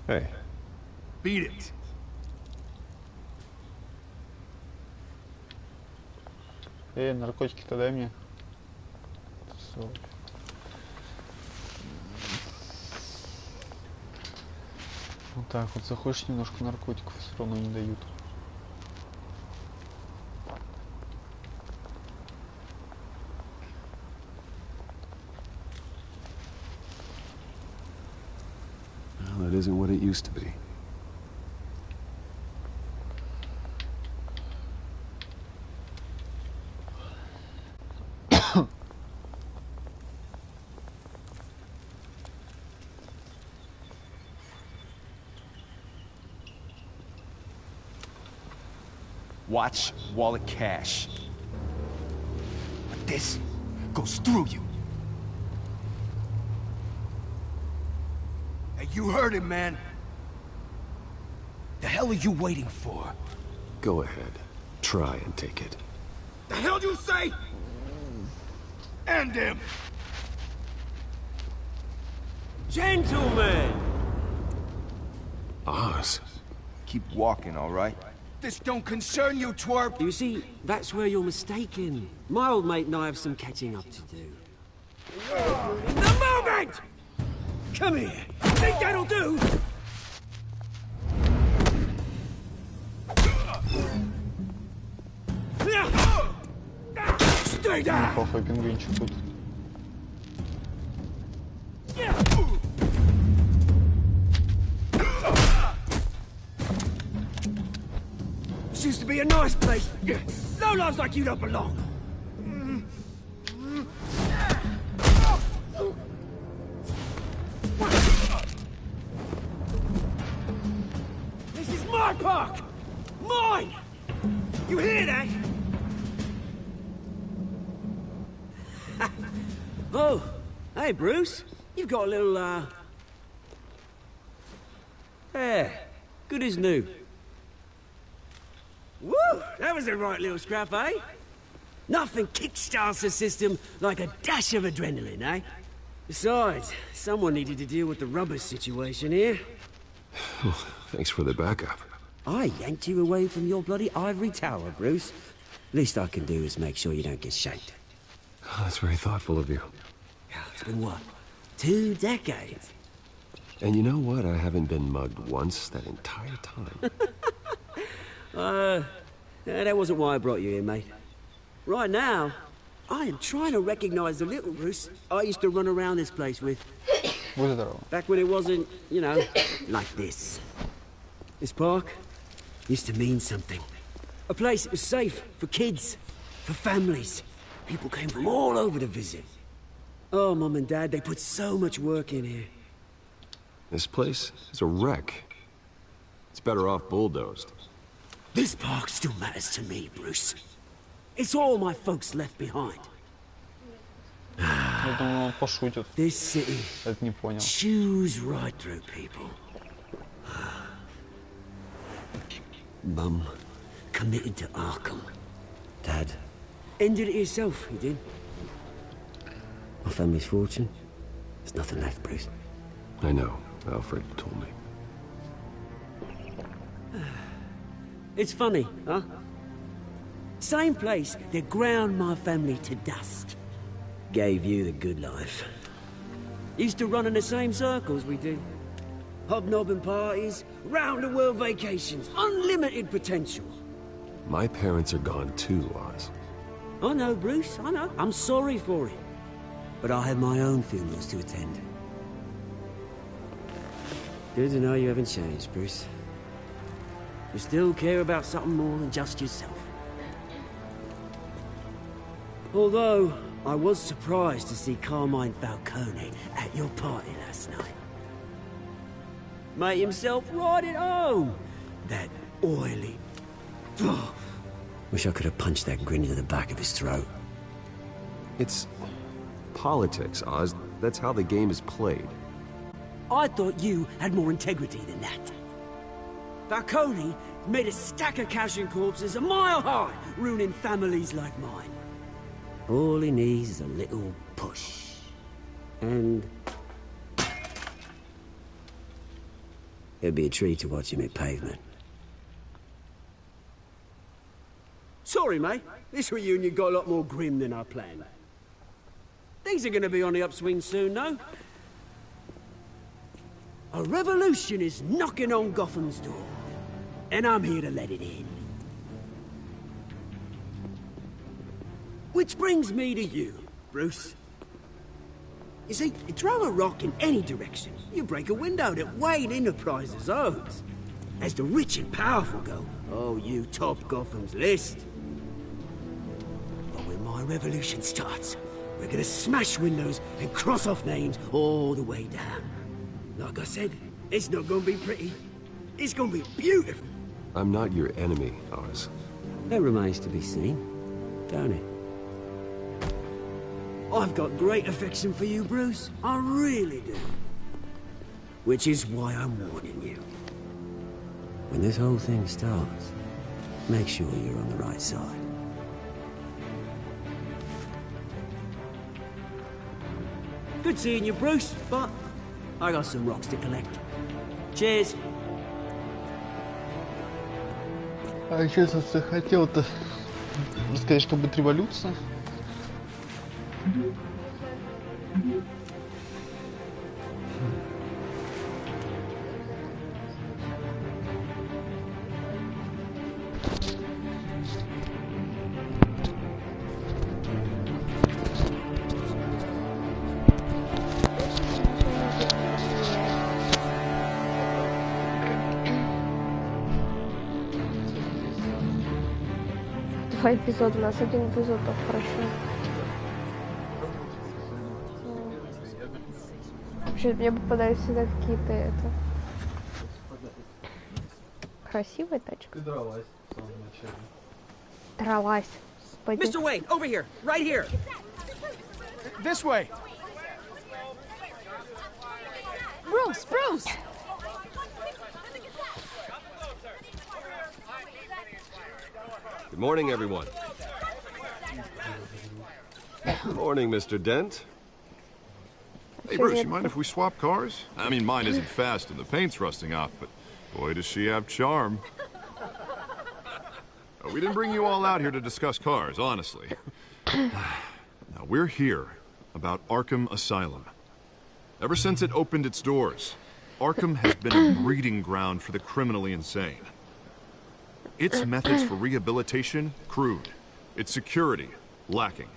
Hey. Beat it. Наркотики-то дай мне. Вот так вот, захочешь немножко наркотиков, все равно не дают. Well, that isn't what it used to be. Watch wallet cash. But this goes through you. Hey, you heard him, man. The hell are you waiting for? Go ahead. Try and take it. The hell you say? End him! Gentlemen! Oz. Keep walking, all right? This don't concern you, twerp! You see, that's where you're mistaken. My old mate and I have some catching up to do. The moment! Come here! Think that'll do? Stay down! Плохой пингвинчик тут. This used to be a nice place. No lives like you don't belong. This is my park! Mine! You hear that? Oh, hey, Bruce. You've got a little, yeah, good as new. Woo! That was a right little scrap, eh? Nothing kickstarts the system like a dash of adrenaline, eh? Besides, someone needed to deal with the rubber situation here. Thanks for the backup. I yanked you away from your bloody ivory tower, Bruce. Least I can do is make sure you don't get shanked. Oh, that's very thoughtful of you. It's been what? 2 decades? And you know what? I haven't been mugged once that entire time. That wasn't why I brought you here, mate. Right now, I am trying to recognize the little Bruce I used to run around this place with. Back when it wasn't, you know, like this. This park used to mean something. A place that was safe for kids, for families. People came from all over to visit. Oh, Mum and Dad, they put so much work in here. This place is a wreck. It's better off bulldozed. This park still matters to me, Bruce. It's all my folks left behind. Я думал, он пошутит. This city Это не понял. chews right through people. Mum committed to Arkham. Dad ended it yourself, you did. My family's fortune. There's nothing left, Bruce. I know. Alfred told me. It's funny, huh? Same place that ground my family to dust. Gave you the good life. Used to run in the same circles we did. Hobnobbing parties, round-the-world vacations, unlimited potential. My parents are gone too, Oz. I know, Bruce, I know. I'm sorry for it. But I have my own funerals to attend. Good to know you haven't changed, Bruce. You still care about something more than just yourself. Although, I was surprised to see Carmine Falcone at your party last night. Made himself right at home. That oily... Oh, wish I could have punched that grin into the back of his throat. It's politics, Oz. That's how the game is played. I thought you had more integrity than that. Falcone made a stack of cash and corpses a mile high, ruining families like mine. All he needs is a little push. And... it'd be a treat to watch him hit pavement. Sorry, mate. This reunion got a lot more grim than I planned. Things are gonna be on the upswing soon, though. A revolution is knocking on Gotham's door. And I'm here to let it in. Which brings me to you, Bruce. You see, you throw a rock in any direction, you break a window that Wayne Enterprises owns. As the rich and powerful go, oh, you top Gotham's list. But when my revolution starts, we're gonna smash windows and cross off names all the way down. Like I said, it's not gonna be pretty. It's gonna be beautiful. I'm not your enemy, Oz. That remains to be seen, don't it? I've got great affection for you, Bruce. I really do. Which is why I'm warning you. When this whole thing starts, make sure you're on the right side. Good seeing you, Bruce, but I got some rocks to collect. Cheers. А сейчас я хотел-то сказать, что будет революция. Два эпизода, у нас один эпизод так хорошо. Вообще, мне попадаются всегда какие-то это... Красивая тачка. Ты дралась в самом начале. Дралась. Господи. Mr. Wayne, over here, right here. This way. Bruce, Bruce! Good morning, everyone. Good morning, Mr. Dent. Hey, Bruce, you mind if we swap cars? I mean, mine isn't fast and the paint's rusting off, but boy, does she have charm. We didn't bring you all out here to discuss cars, honestly. Now, we're here about Arkham Asylum. Ever since it opened its doors, Arkham has been a breeding ground for the criminally insane. Its methods for rehabilitation, crude. Its security, lacking.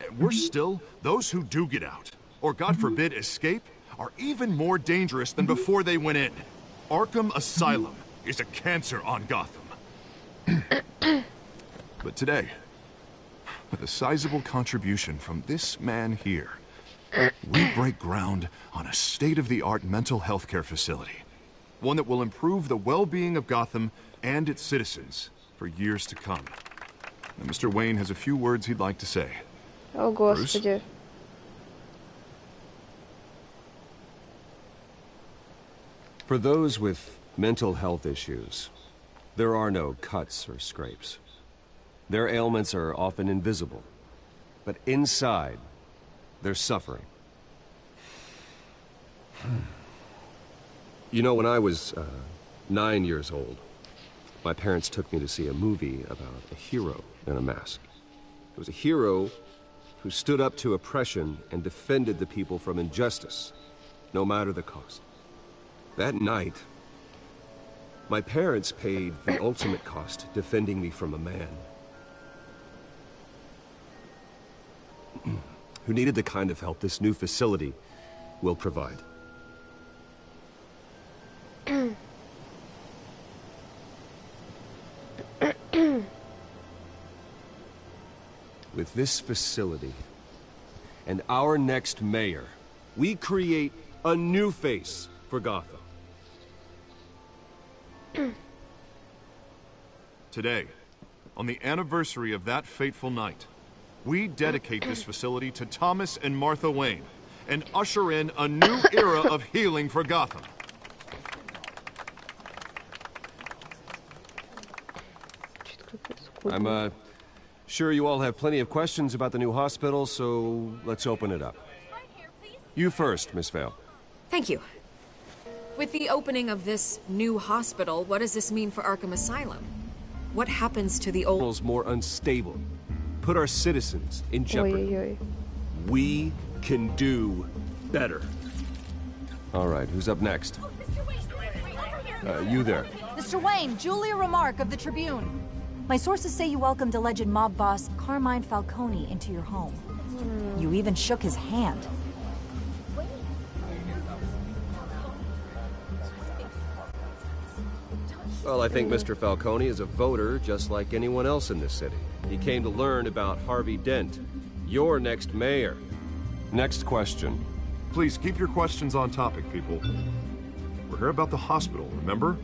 And worse still, those who do get out, or God forbid escape, are even more dangerous than before they went in. Arkham Asylum is a cancer on Gotham. But today, with a sizable contribution from this man here, we break ground on a state-of-the-art mental health care facility. One that will improve the well-being of Gotham and its citizens for years to come. Now, Mr. Wayne has a few words he'd like to say. О, Господи. For those with mental health issues, there are no cuts or scrapes. Their ailments are often invisible, but inside, they're suffering. You know, when I was 9 years old, my parents took me to see a movie about a hero in a mask. It was a hero who stood up to oppression and defended the people from injustice, no matter the cost. That night, my parents paid the ultimate cost defending me from a man who needed the kind of help this new facility will provide. With this facility and our next mayor, we create a new face for Gotham. Today, on the anniversary of that fateful night, we dedicate this facility to Thomas and Martha Wayne and usher in a new era of healing for Gotham. I'm sure you all have plenty of questions about the new hospital, so let's open it up. You first, Miss Vale. Thank you. With the opening of this new hospital, what does this mean for Arkham Asylum? What happens to the old... ...more unstable. Put our citizens in jeopardy. We can do better. All right, who's up next? You there. Mr. Wayne, Julia Remark of the Tribune. My sources say you welcomed alleged mob boss Carmine Falcone into your home. You even shook his hand. Well, I think Mr. Falcone is a voter just like anyone else in this city. He came to learn about Harvey Dent, your next mayor. Next question. Please keep your questions on topic, people. We're here about the hospital, remember?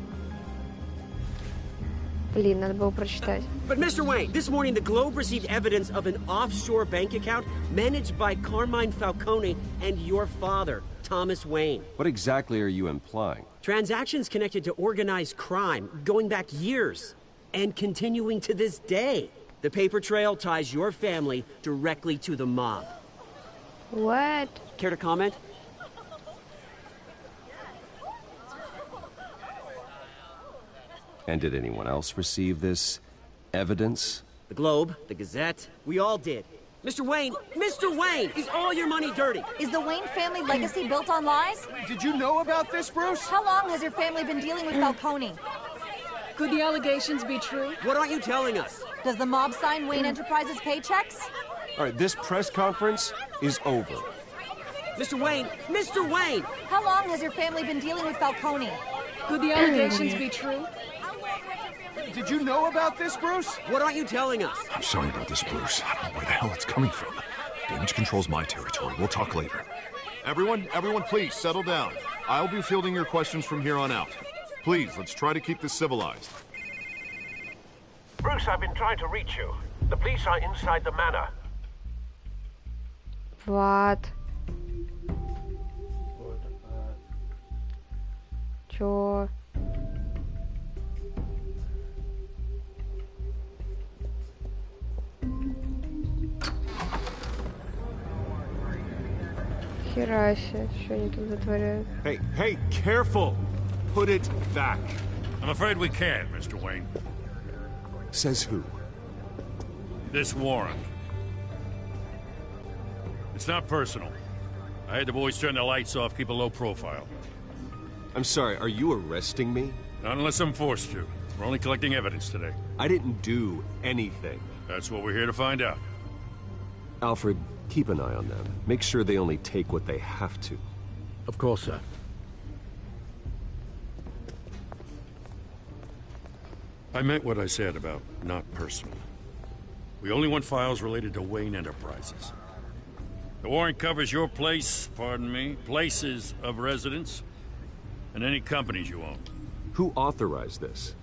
Блин, надо было прочитать. But Mr. Wayne, this morning the Globe received evidence of an offshore bank account managed by Carmine Falcone and your father, Thomas Wayne. What exactly are you implying? Transactions connected to organized crime, going back years, and continuing to this day. The paper trail ties your family directly to the mob. What? Care to comment? And did anyone else receive this evidence? The Globe, the Gazette, we all did. Mr. Wayne, is all your money dirty? Is the Wayne family legacy built on lies? Did you know about this, Bruce? How long has your family been dealing with Falcone? Could the allegations be true? What aren't you telling us? Does the mob sign Wayne Enterprises paychecks? All right, this press conference is over. Mr. Wayne! How long has your family been dealing with Falcone? Could the allegations be true? Did you know about this, Bruce? What aren't you telling us? I'm sorry about this, Bruce. I don't know where the hell it's coming from. Damage control's my territory. We'll talk later. Everyone, please, settle down. I'll be fielding your questions from here on out. Please, let's try to keep this civilized. Bruce, I've been trying to reach you. The police are inside the manor. What? Чё? Хера себе, что они тут затворяют? Hey, careful! Put it back. I'm afraid we can't, Mr. Wayne. Says who? This warrant. It's not personal. I had the boys turn the lights off, keep a low profile. I'm sorry, are you arresting me? Not unless I'm forced to. We're only collecting evidence today. I didn't do anything. That's what we're here to find out. Alfred, keep an eye on them. Make sure they only take what they have to. Of course, sir. I meant what I said about not personal. We only want files related to Wayne Enterprises. The warrant covers your places of residence, and any companies you own. Who authorized this?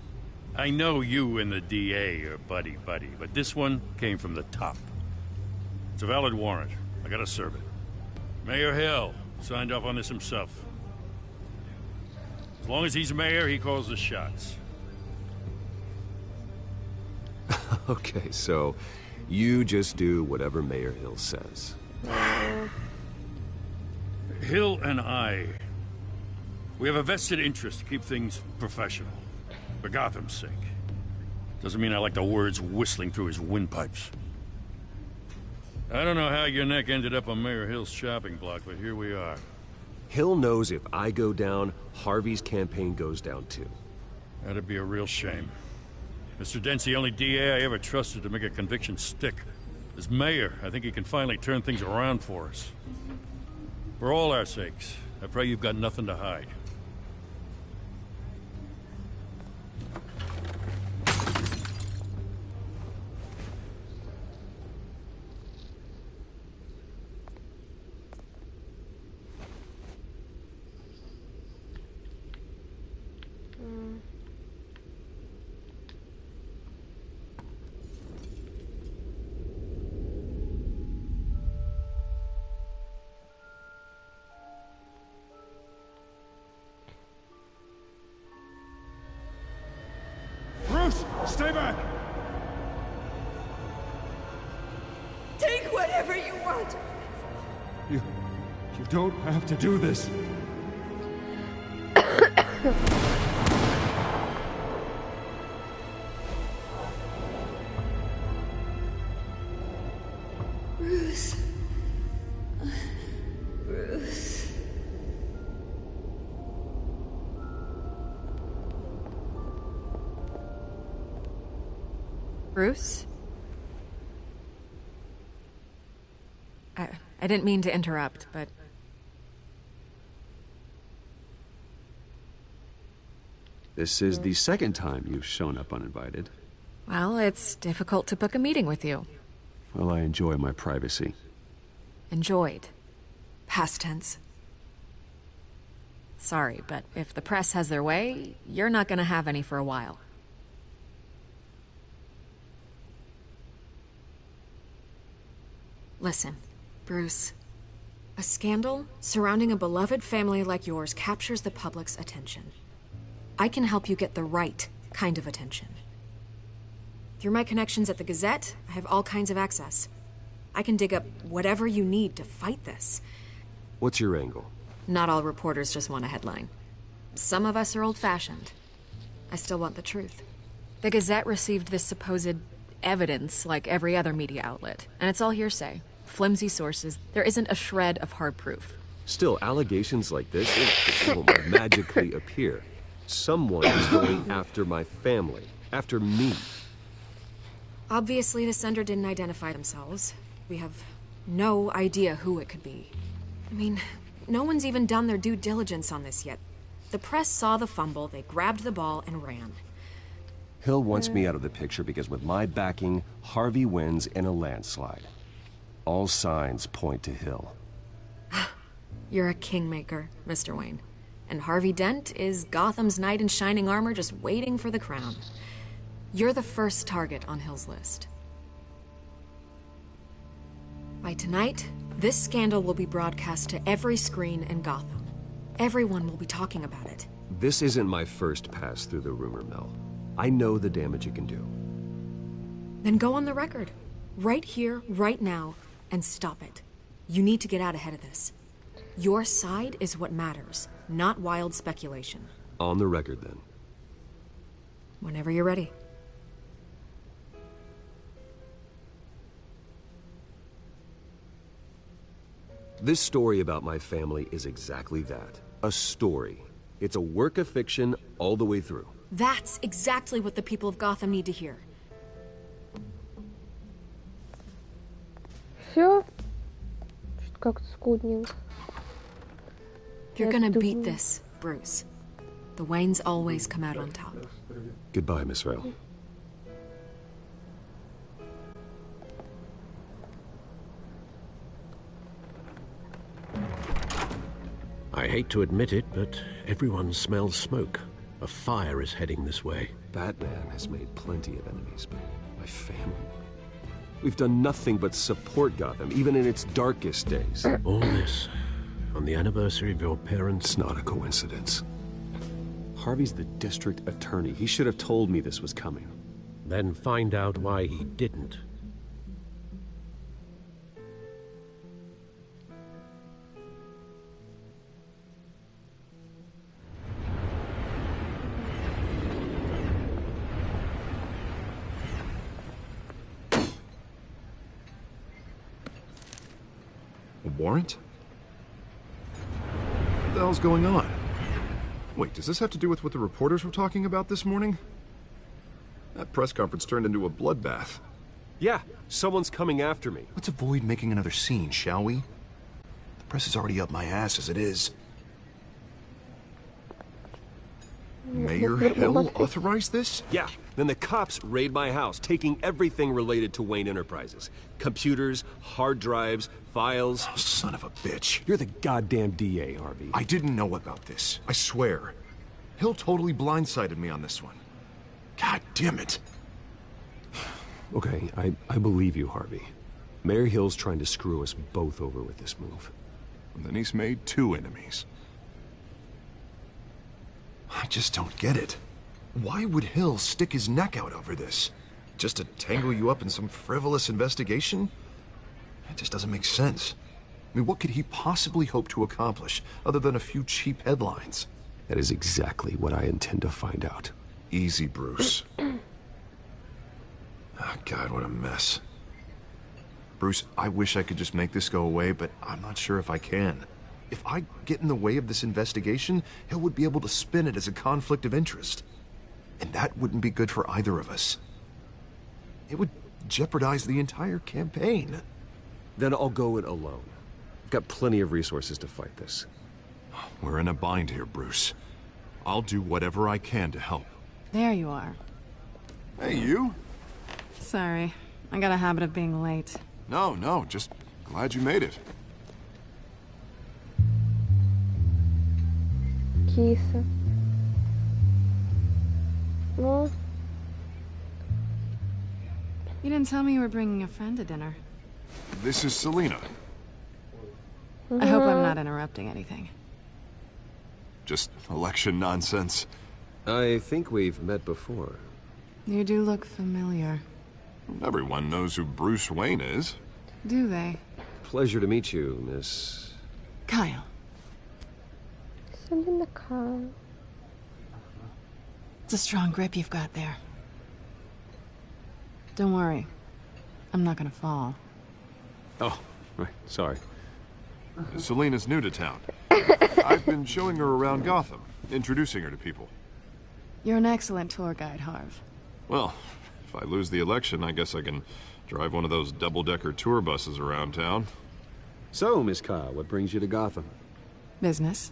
I know you and the DA are buddy-buddy, but this one came from the top. It's a valid warrant. I gotta serve it. Mayor Hill signed off on this himself. As long as he's mayor, he calls the shots. Okay, so you just do whatever Mayor Hill says. Hill and I, we have a vested interest to keep things professional. For Gotham's sake. Doesn't mean I like the words whistling through his windpipes. I don't know how your neck ended up on Mayor Hill's shopping block, but here we are. Hill knows if I go down, Harvey's campaign goes down too. That'd be a real shame. Mr. Dent's the only DA I ever trusted to make a conviction stick. As mayor, I think he can finally turn things around for us. For all our sakes, I pray you've got nothing to hide. whatever you want. You don't have to do this. Bruce. Bruce. Bruce? I didn't mean to interrupt, but... This is the second time you've shown up uninvited. Well, it's difficult to book a meeting with you. Well, I enjoy my privacy. Enjoyed. Past tense. Sorry, but if the press has their way, you're not gonna have any for a while. Listen, Bruce. A scandal surrounding a beloved family like yours captures the public's attention. I can help you get the right kind of attention. Through my connections at the Gazette, I have all kinds of access. I can dig up whatever you need to fight this. What's your angle? Not all reporters just want a headline. Some of us are old-fashioned. I still want the truth. The Gazette received this supposed evidence like every other media outlet, and it's all hearsay. Flimsy sources. There isn't a shred of hard proof. Still, allegations like this will magically appear. Someone is going after my family. After me. Obviously, the sender didn't identify themselves. We have no idea who it could be. I mean, no one's even done their due diligence on this yet. The press saw the fumble, they grabbed the ball and ran. Hill wants me out of the picture because with my backing, Harvey wins in a landslide. All signs point to Hill. You're a kingmaker, Mr. Wayne. And Harvey Dent is Gotham's knight in shining armor just waiting for the crown. You're the first target on Hill's list. By tonight, this scandal will be broadcast to every screen in Gotham. Everyone will be talking about it. This isn't my first pass through the rumor mill. I know the damage it can do. Then go on the record. Right here, right now, and stop it. You need to get out ahead of this. Your side is what matters, not wild speculation. On the record, then. Whenever you're ready. This story about my family is exactly that. A story. It's a work of fiction all the way through. That's exactly what the people of Gotham need to hear. Все. Что-то как-то скудненько. You're gonna beat this, Bruce. The Waynes always come out on top. Goodbye, Miss Vale. I hate to admit it, but everyone smells smoke. A fire is heading this way. Batman has made plenty of enemies, but my family... We've done nothing but support Gotham, even in its darkest days. All this on the anniversary of your parents'... It's not a coincidence. Harvey's the district attorney. He should have told me this was coming. Then find out why he didn't. A warrant? What the hell's going on? Wait, does this have to do with what the reporters were talking about this morning? That press conference turned into a bloodbath. Yeah, someone's coming after me. Let's avoid making another scene, shall we? The press is already up my ass as it is. Mayor Hill authorized this? Yeah, then the cops raid my house, taking everything related to Wayne Enterprises. Computers, hard drives, files. Oh, son of a bitch. You're the goddamn DA, Harvey. I didn't know about this. I swear. Hill totally blindsided me on this one. God damn it. Okay, I believe you, Harvey. Mayor Hill's trying to screw us both over with this move. And then he's made 2 enemies. I just don't get it. Why would Hill stick his neck out over this? Just to tangle you up in some frivolous investigation? It just doesn't make sense. I mean, what could he possibly hope to accomplish other than a few cheap headlines? That is exactly what I intend to find out. Easy, Bruce. Oh, God, what a mess. Bruce, I wish I could just make this go away, but I'm not sure if I can. If I get in the way of this investigation, Hill would be able to spin it as a conflict of interest. And that wouldn't be good for either of us. It would jeopardize the entire campaign. Then I'll go it alone. I've got plenty of resources to fight this. We're in a bind here, Bruce. I'll do whatever I can to help. There you are. Hey, you? Sorry. I got a habit of being late. No, just glad you made it. Киса. Ну. You didn't tell me you were bringing a friend to dinner. This is Selena. I hope I'm not interrupting anything. Just election nonsense. I think we've met before. You do look familiar. Everyone knows who Bruce Wayne is. Do they? Pleasure to meet you, Miss... Kyle. Selena Kyle. It's a strong grip you've got there. Don't worry. I'm not gonna fall. Oh, right. Sorry. Selena's new to town. I've been showing her around Gotham, introducing her to people. You're an excellent tour guide, Harv. Well, if I lose the election, I guess I can drive one of those double-decker tour buses around town. So, Miss Kyle, what brings you to Gotham? Business.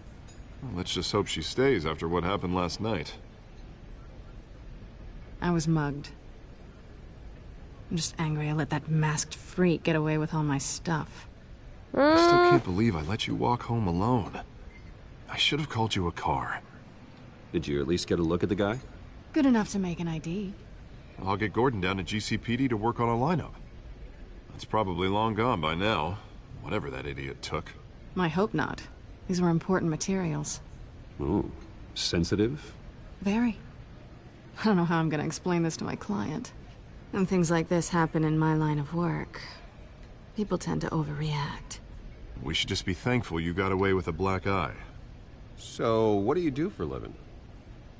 Well, let's just hope she stays after what happened last night. I was mugged. I'm just angry I let that masked freak get away with all my stuff. I still can't believe I let you walk home alone. I should have called you a car. Did you at least get a look at the guy? Good enough to make an ID. I'll get Gordon down to GCPD to work on a lineup. It's probably long gone by now, whatever that idiot took. I hope not. These were important materials. Ooh, sensitive? Very. I don't know how I'm gonna explain this to my client. When things like this happen in my line of work, people tend to overreact. We should just be thankful you got away with a black eye. So, what do you do for a living?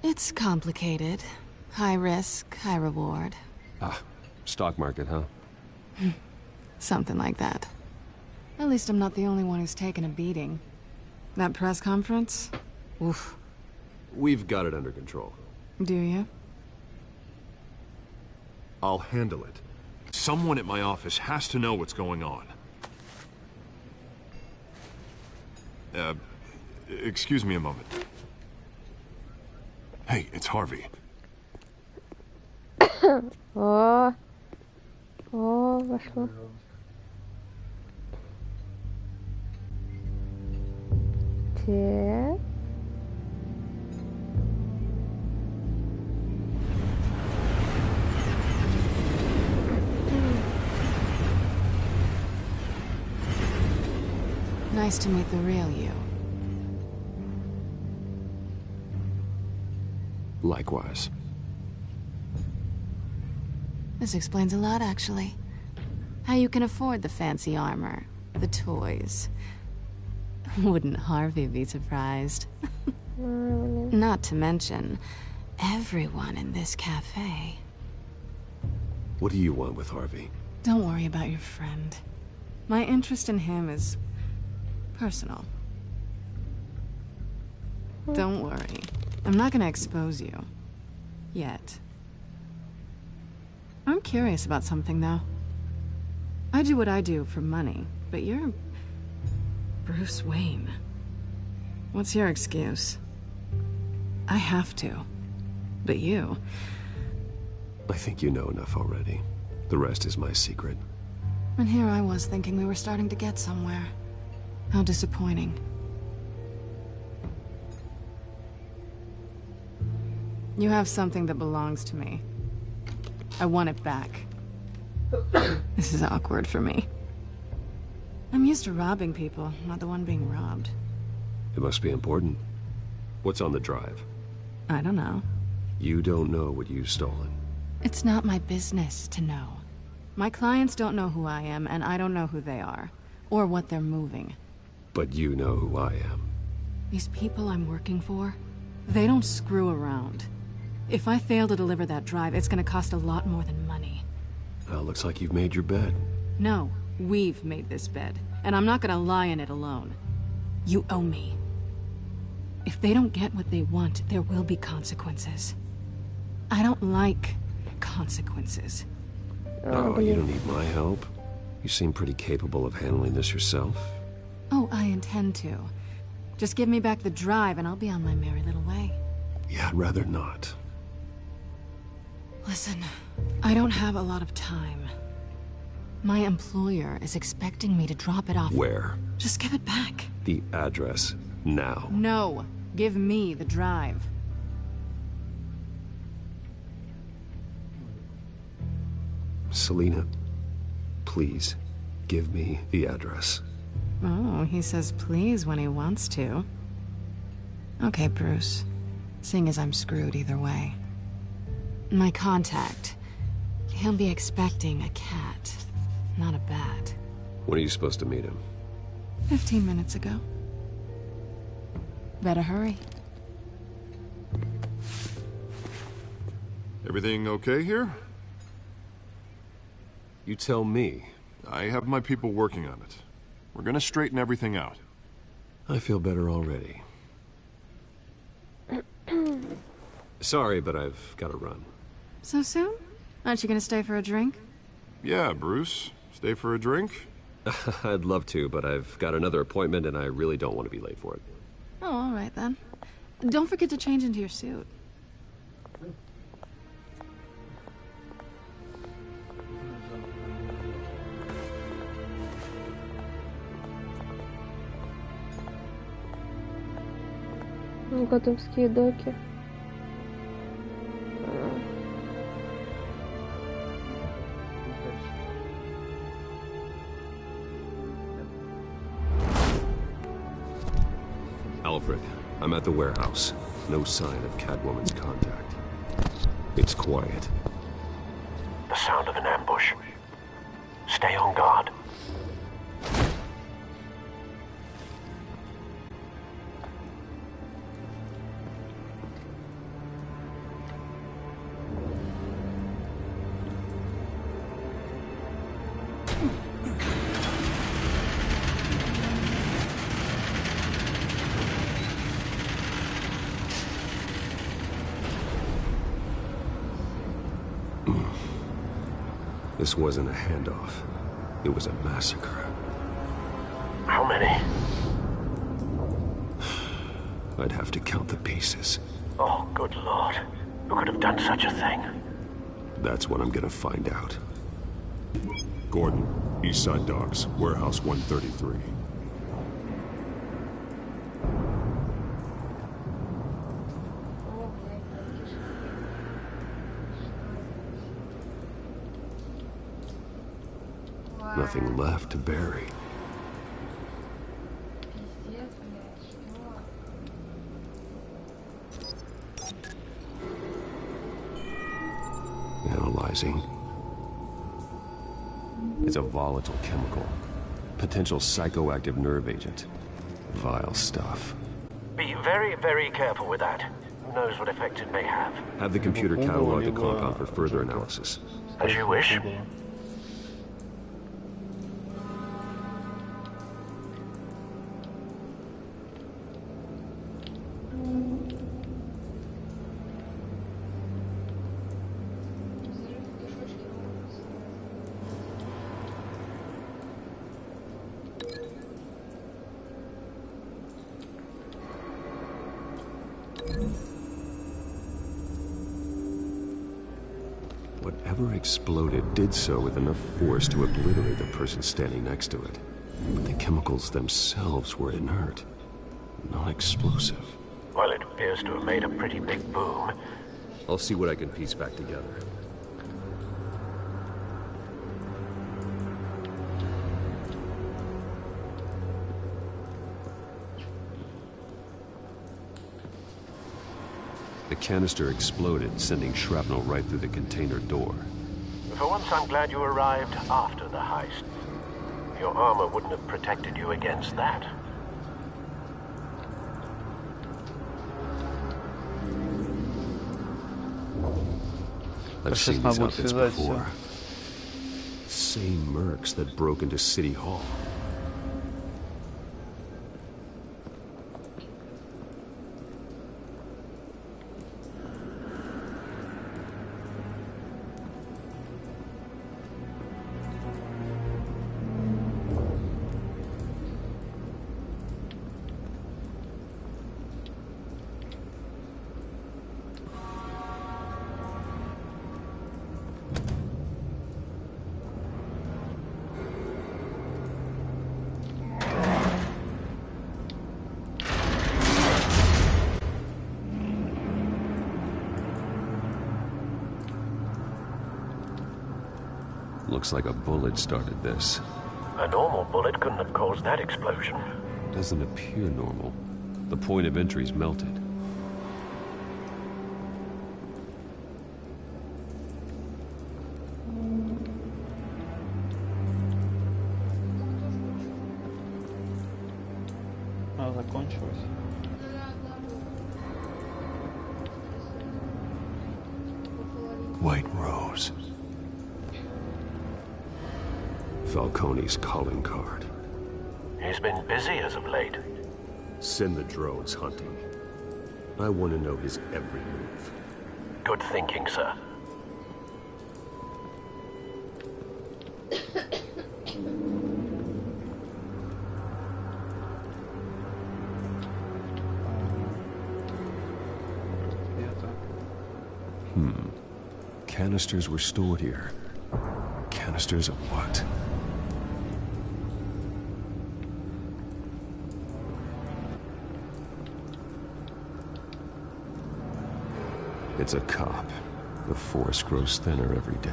It's complicated. High risk, high reward. Ah, stock market, huh? Something like that. At least I'm not the only one who's taken a beating. That press conference? Oof. We've got it under control. Do you? I'll handle it. Someone at my office has to know what's going on. Excuse me a moment. Hey, it's Harvey. О, вошло. Так. Nice to meet the real you. Likewise. This explains a lot, actually. How you can afford the fancy armor, the toys. Wouldn't Harvey be surprised? Not to mention, everyone in this cafe. What do you want with Harvey? Don't worry about your friend. My interest in him is personal. Don't worry. I'm not gonna expose you. Yet. I'm curious about something, though. I do what I do for money, but you're... Bruce Wayne. What's your excuse? I have to. But you... I think you know enough already. The rest is my secret. And here I was thinking we were starting to get somewhere. How disappointing. You have something that belongs to me. I want it back. This is awkward for me. I'm used to robbing people, not the one being robbed. It must be important. What's on the drive? I don't know. You don't know what you've stolen. It's not my business to know. My clients don't know who I am, and I don't know who they are, or what they're moving. But you know who I am. These people I'm working for, they don't screw around. If I fail to deliver that drive, it's gonna cost a lot more than money. Well, looks like you've made your bed. No, we've made this bed, and I'm not gonna lie in it alone. You owe me. If they don't get what they want, there will be consequences. I don't like consequences. Oh, you don't need my help. You seem pretty capable of handling this yourself. Oh, I intend to. Just give me back the drive and I'll be on my merry little way. Yeah, I'd rather not. Listen, I don't have a lot of time. My employer is expecting me to drop it off. Where? Just give it back. The address, now. No, give me the drive. Selina, please, give me the address. Oh, he says please when he wants to. Okay, Bruce. Seeing as I'm screwed either way. My contact. He'll be expecting a cat, not a bat. When are you supposed to meet him? 15 minutes ago. Better hurry. Everything okay here? You tell me. I have my people working on it. We're gonna straighten everything out. I feel better already. Sorry, but I've got to run. So soon? Aren't you gonna stay for a drink? Yeah, Bruce. Stay for a drink? I'd love to, but I've got another appointment and I really don't want to be late for it. Oh, all right then. Don't forget to change into your suit. Готовские доки. Alfred, I'm at the warehouse. No sign of Catwoman's contact. It's quiet. The sound of an ambush. Stay on guard. This wasn't a handoff. It was a massacre. How many? I'd have to count the pieces. Oh, good Lord. Who could have done such a thing? That's what I'm gonna find out. Gordon, Eastside Docks, Warehouse 133. Nothing left to bury. Analyzing. It's a volatile chemical. Potential psychoactive nerve agent. Vile stuff. Be very, very careful with that. Who knows what effect it may have. Have the computer catalog the compound for further analysis. As you wish. Whatever exploded did so with enough force to obliterate the person standing next to it. But the chemicals themselves were inert, non-explosive. Well, it appears to have made a pretty big boom. I'll see what I can piece back together. The canister exploded, sending shrapnel right through the container door. For once, I'm glad you arrived after the heist. Your armor wouldn't have protected you against that. I've seen these outfits before. Same mercs that broke into City Hall. Looks like a bullet started this. A normal bullet couldn't have caused that explosion. Doesn't appear normal. The point of entry's melted. Закончилось. White Rose. Falcone's calling card. He's been busy as of late. Send the drones hunting. I want to know his every move. Good thinking, sir. Canisters were stored here. Canisters of what? It's a cop. The force grows thinner every day.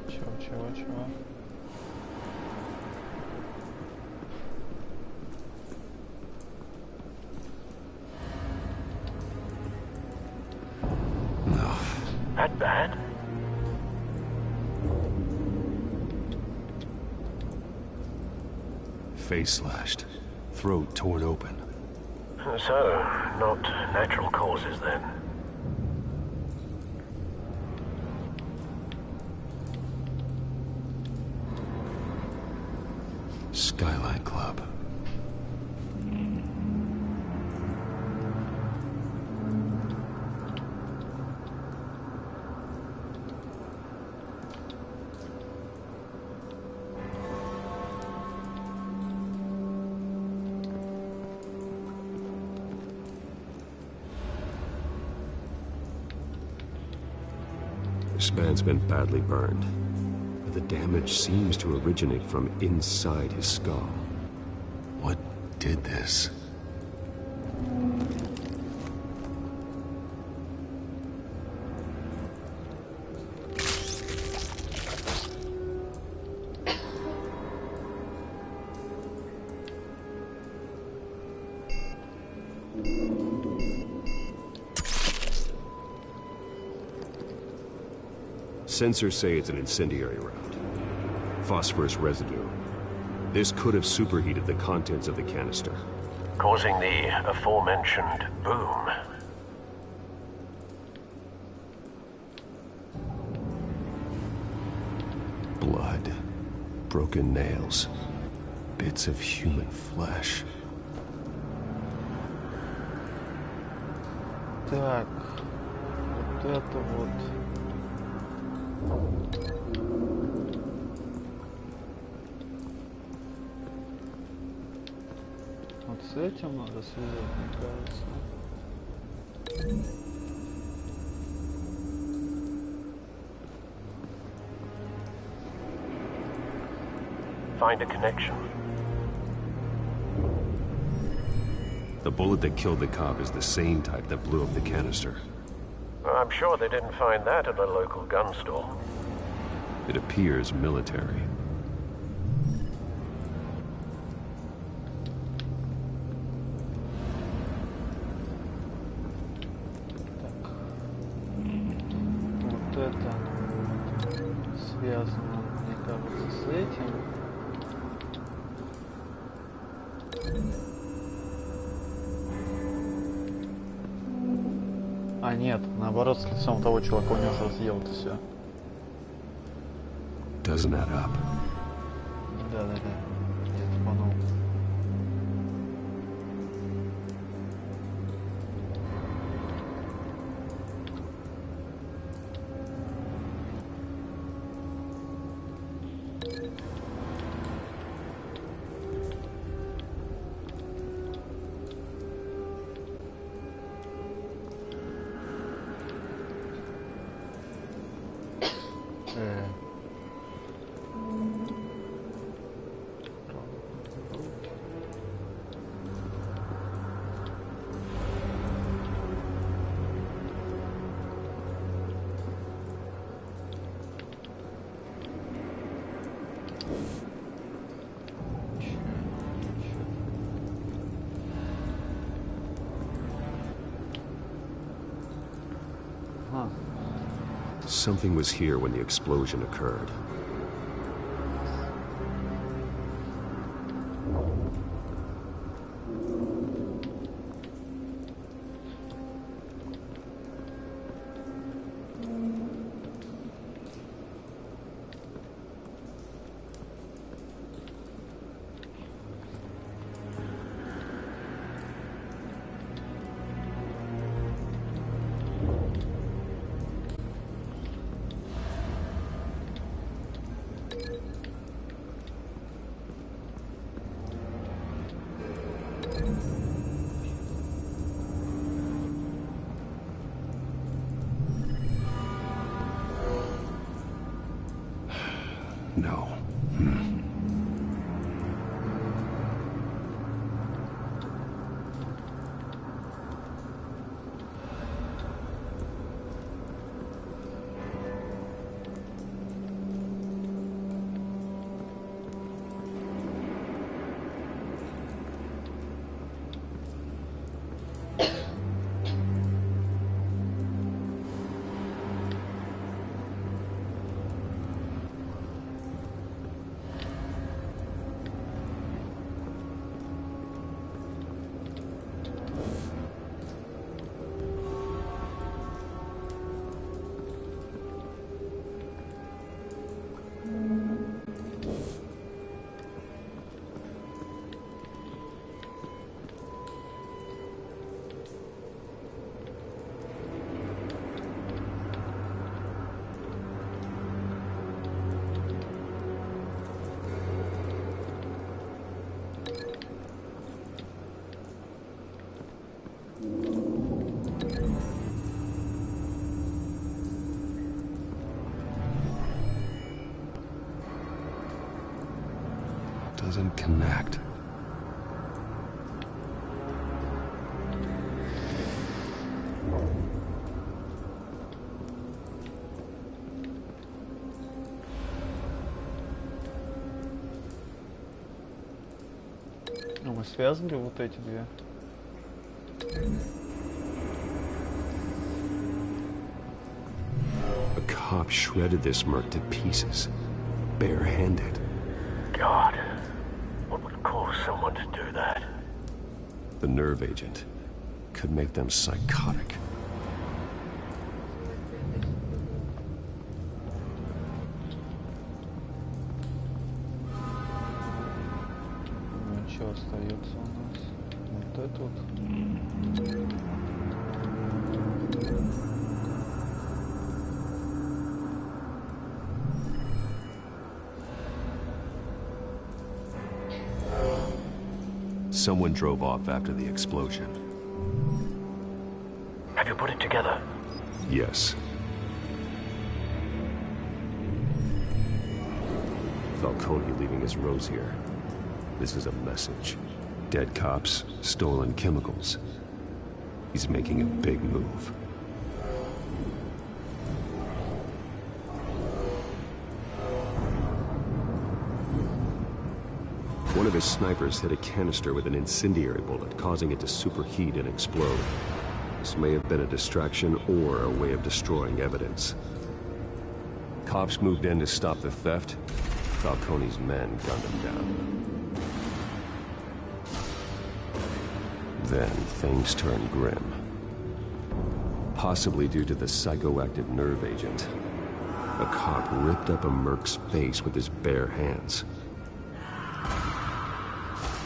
Чего? No. That bad? Face slashed. Throat torn open. So, not natural causes then. Skyline Club. This man's been badly burned. The damage seems to originate from inside his skull. What did this? Sensors say it's an incendiary round. Phosphorus residue. This could have superheated the contents of the canister, causing the aforementioned boom. Blood. Broken nails. Bits of human flesh. Так, вот это вот. Вот с этим надо связать, мне кажется. Find a connection. The bullet that killed the cop is the same type that blew up the canister. I'm sure they didn't find that at a local gun store. It appears military. связано, мне кажется, с этим. А нет, наоборот, с лицом того чувака у него уже съел это все. Doesn't add up. Да. Я тупанул. Something was here when the explosion occurred. No. Doesn't connect. А мы связаны вот эти две? A cop shredded this merc to pieces, barehanded. God, what would cause someone to do that? The nerve agent could make them psychotic. Ну что остается у нас? Вот это вот. Someone drove off after the explosion. Have you put it together? Yes. Falcone leaving his rose here. This is a message. Dead cops, stolen chemicals. He's making a big move. One of his snipers hit a canister with an incendiary bullet, causing it to superheat and explode. This may have been a distraction or a way of destroying evidence. Cops moved in to stop the theft. Falcone's men gunned him down. Then things turned grim. Possibly due to the psychoactive nerve agent. A cop ripped up a merc's face with his bare hands.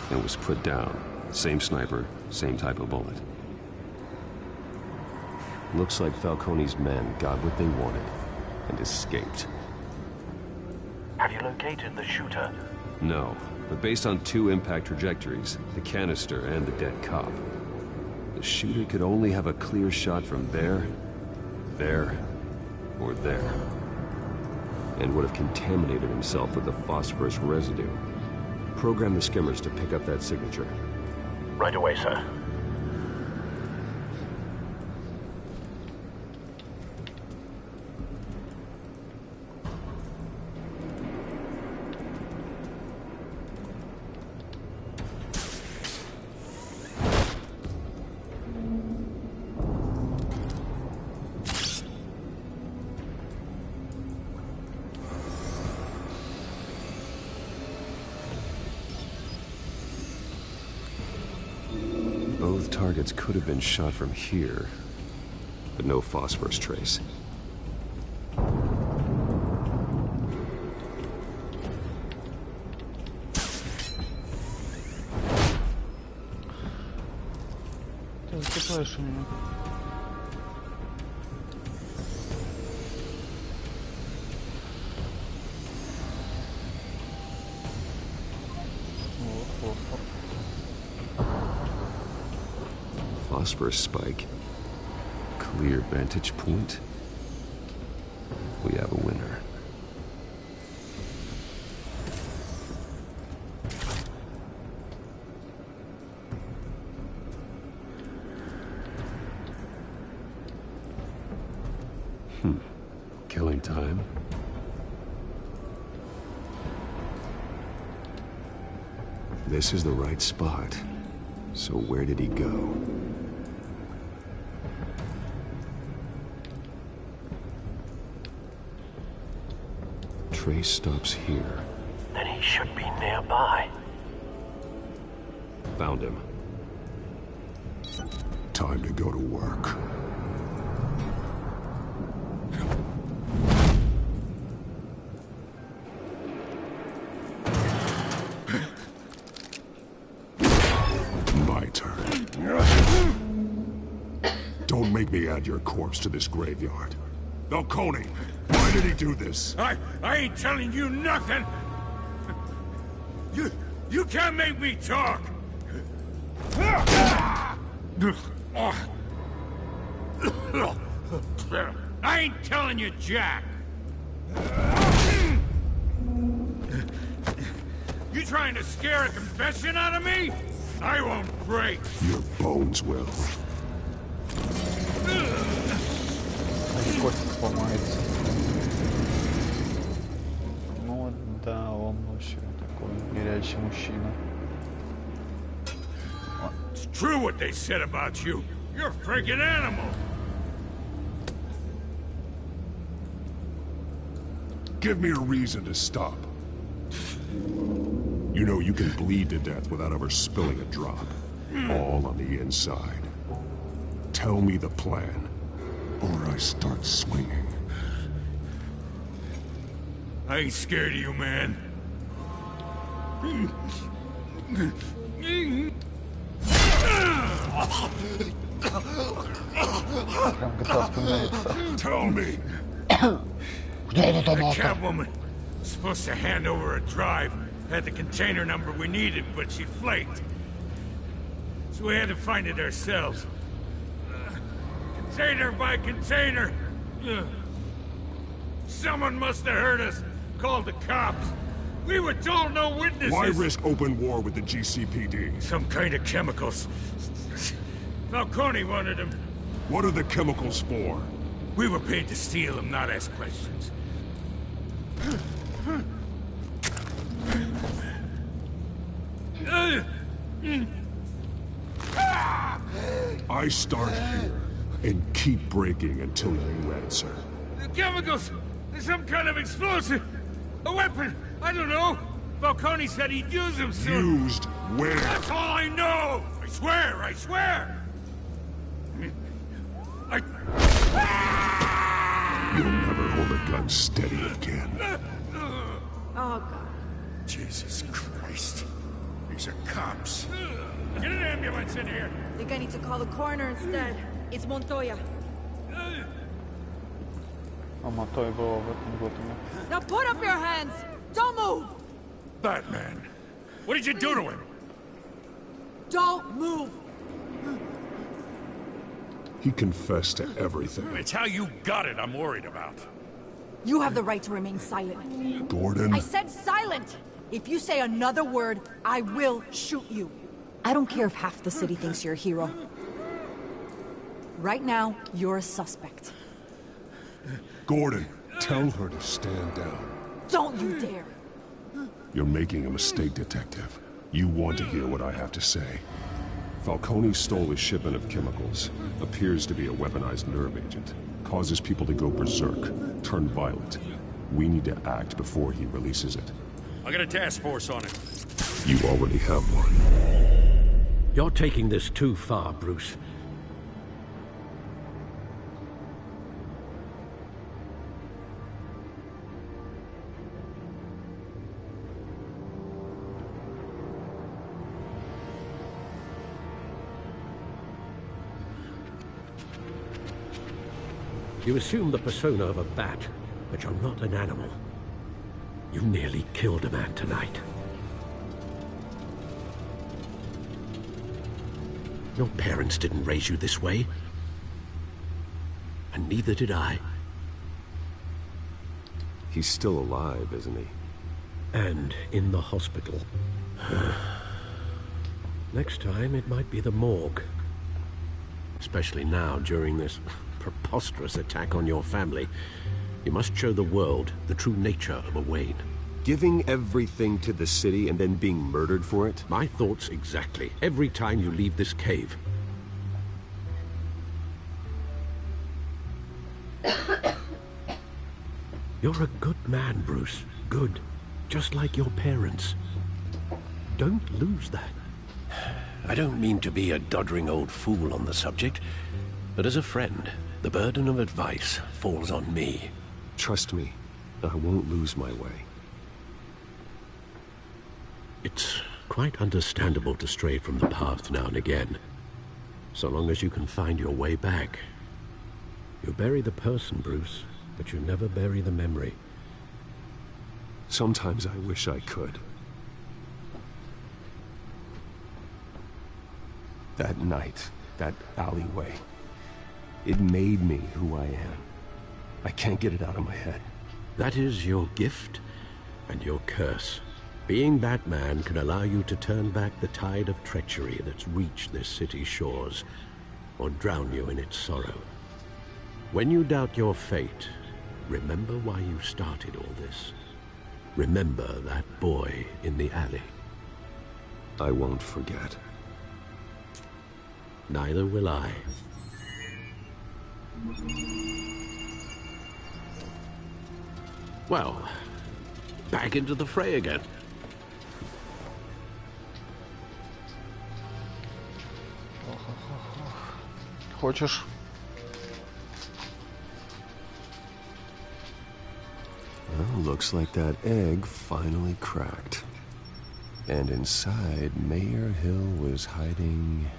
And was put down. Same sniper, same type of bullet. Looks like Falcone's men got what they wanted and escaped. Have you located the shooter? No, but based on 2 impact trajectories, the canister and the dead cop, the shooter could only have a clear shot from there, or there, and would have contaminated himself with the phosphorus residue. Program the skimmers to pick up that signature. Right away, sir. Both targets could have been shot from here, but no phosphorus trace. Ты закипаешь у меня. Phosphorus spike. Clear vantage point. We have a winner. Killing time. This is the right spot. So where did he go? Trace stops here. Then he should be nearby. Found him. Time to go to work. My turn. Don't make me add your corpse to this graveyard. Falcone, why did he do this? I ain't telling you nothing! You can't make me talk! I ain't telling you jack! You trying to scare a confession out of me? I won't break! Your bones will. Кость сломается. Ну да, он вообще такой горячий мужчина. It's true what they said about you. You're a freaking animal. Give me a reason to stop. You know you can bleed to death without ever spilling a drop. All on the inside. Tell me the plan, or I start swinging. I ain't scared of you, man. Tell me. The Catwoman was supposed to hand over a drive. Had the container number we needed, but she flaked. So we had to find it ourselves. Container by container. Someone must have heard us. Called the cops. We were told no witnesses. Why risk open war with the GCPD? Some kind of chemicals. Falcone wanted them. What are the chemicals for? We were paid to steal them, not ask questions. I start here and keep breaking until you answer. The chemicals! Some kind of explosive. A weapon. I don't know. Falcone said he'd use them soon. Used where? That's all I know. I swear. I swear. You'll never hold a gun steady again. Oh, God. Jesus Christ. These are cops. Get an ambulance in here. I think I need to call the coroner instead. It's Montoya. А Монтоя было в этом Готэме. Now put up your hands! Don't move! Batman. What did you do to him? Don't move! He confessed to everything. It's how you got it I'm worried about. You have the right to remain silent. Gordon? I said silent! If you say another word, I will shoot you. I don't care if half the city thinks you're a hero. Right now, you're a suspect. Gordon, tell her to stand down. Don't you dare! You're making a mistake, Detective. You want to hear what I have to say. Falcone stole a shipment of chemicals. Appears to be a weaponized nerve agent. Causes people to go berserk, turn violent. We need to act before he releases it. I got a task force on it. You already have one. You're taking this too far, Bruce. You assume the persona of a bat, but you're not an animal. You nearly killed a man tonight. Your parents didn't raise you this way. And neither did I. He's still alive, isn't he? And in the hospital. Next time, it might be the morgue. Especially now, during this preposterous attack on your family. You must show the world the true nature of a Wayne. Giving everything to the city and then being murdered for it? My thoughts exactly. Every time you leave this cave. You're a good man, Bruce. Good. Just like your parents. Don't lose that. I don't mean to be a doddering old fool on the subject, but as a friend, the burden of advice falls on me. Trust me, I won't lose my way. It's quite understandable to stray from the path now and again, so long as you can find your way back. You bury the person, Bruce, but you never bury the memory. Sometimes I wish I could. That night, that alleyway, it made me who I am. I can't get it out of my head. That is your gift and your curse. Being Batman can allow you to turn back the tide of treachery that's reached this city's shores, or drown you in its sorrow. When you doubt your fate, remember why you started all this. Remember that boy in the alley. I won't forget. Neither will I. Well, back into the fray again. Хочешь? Well, looks like that egg finally cracked. And inside, Mayor Hill was hiding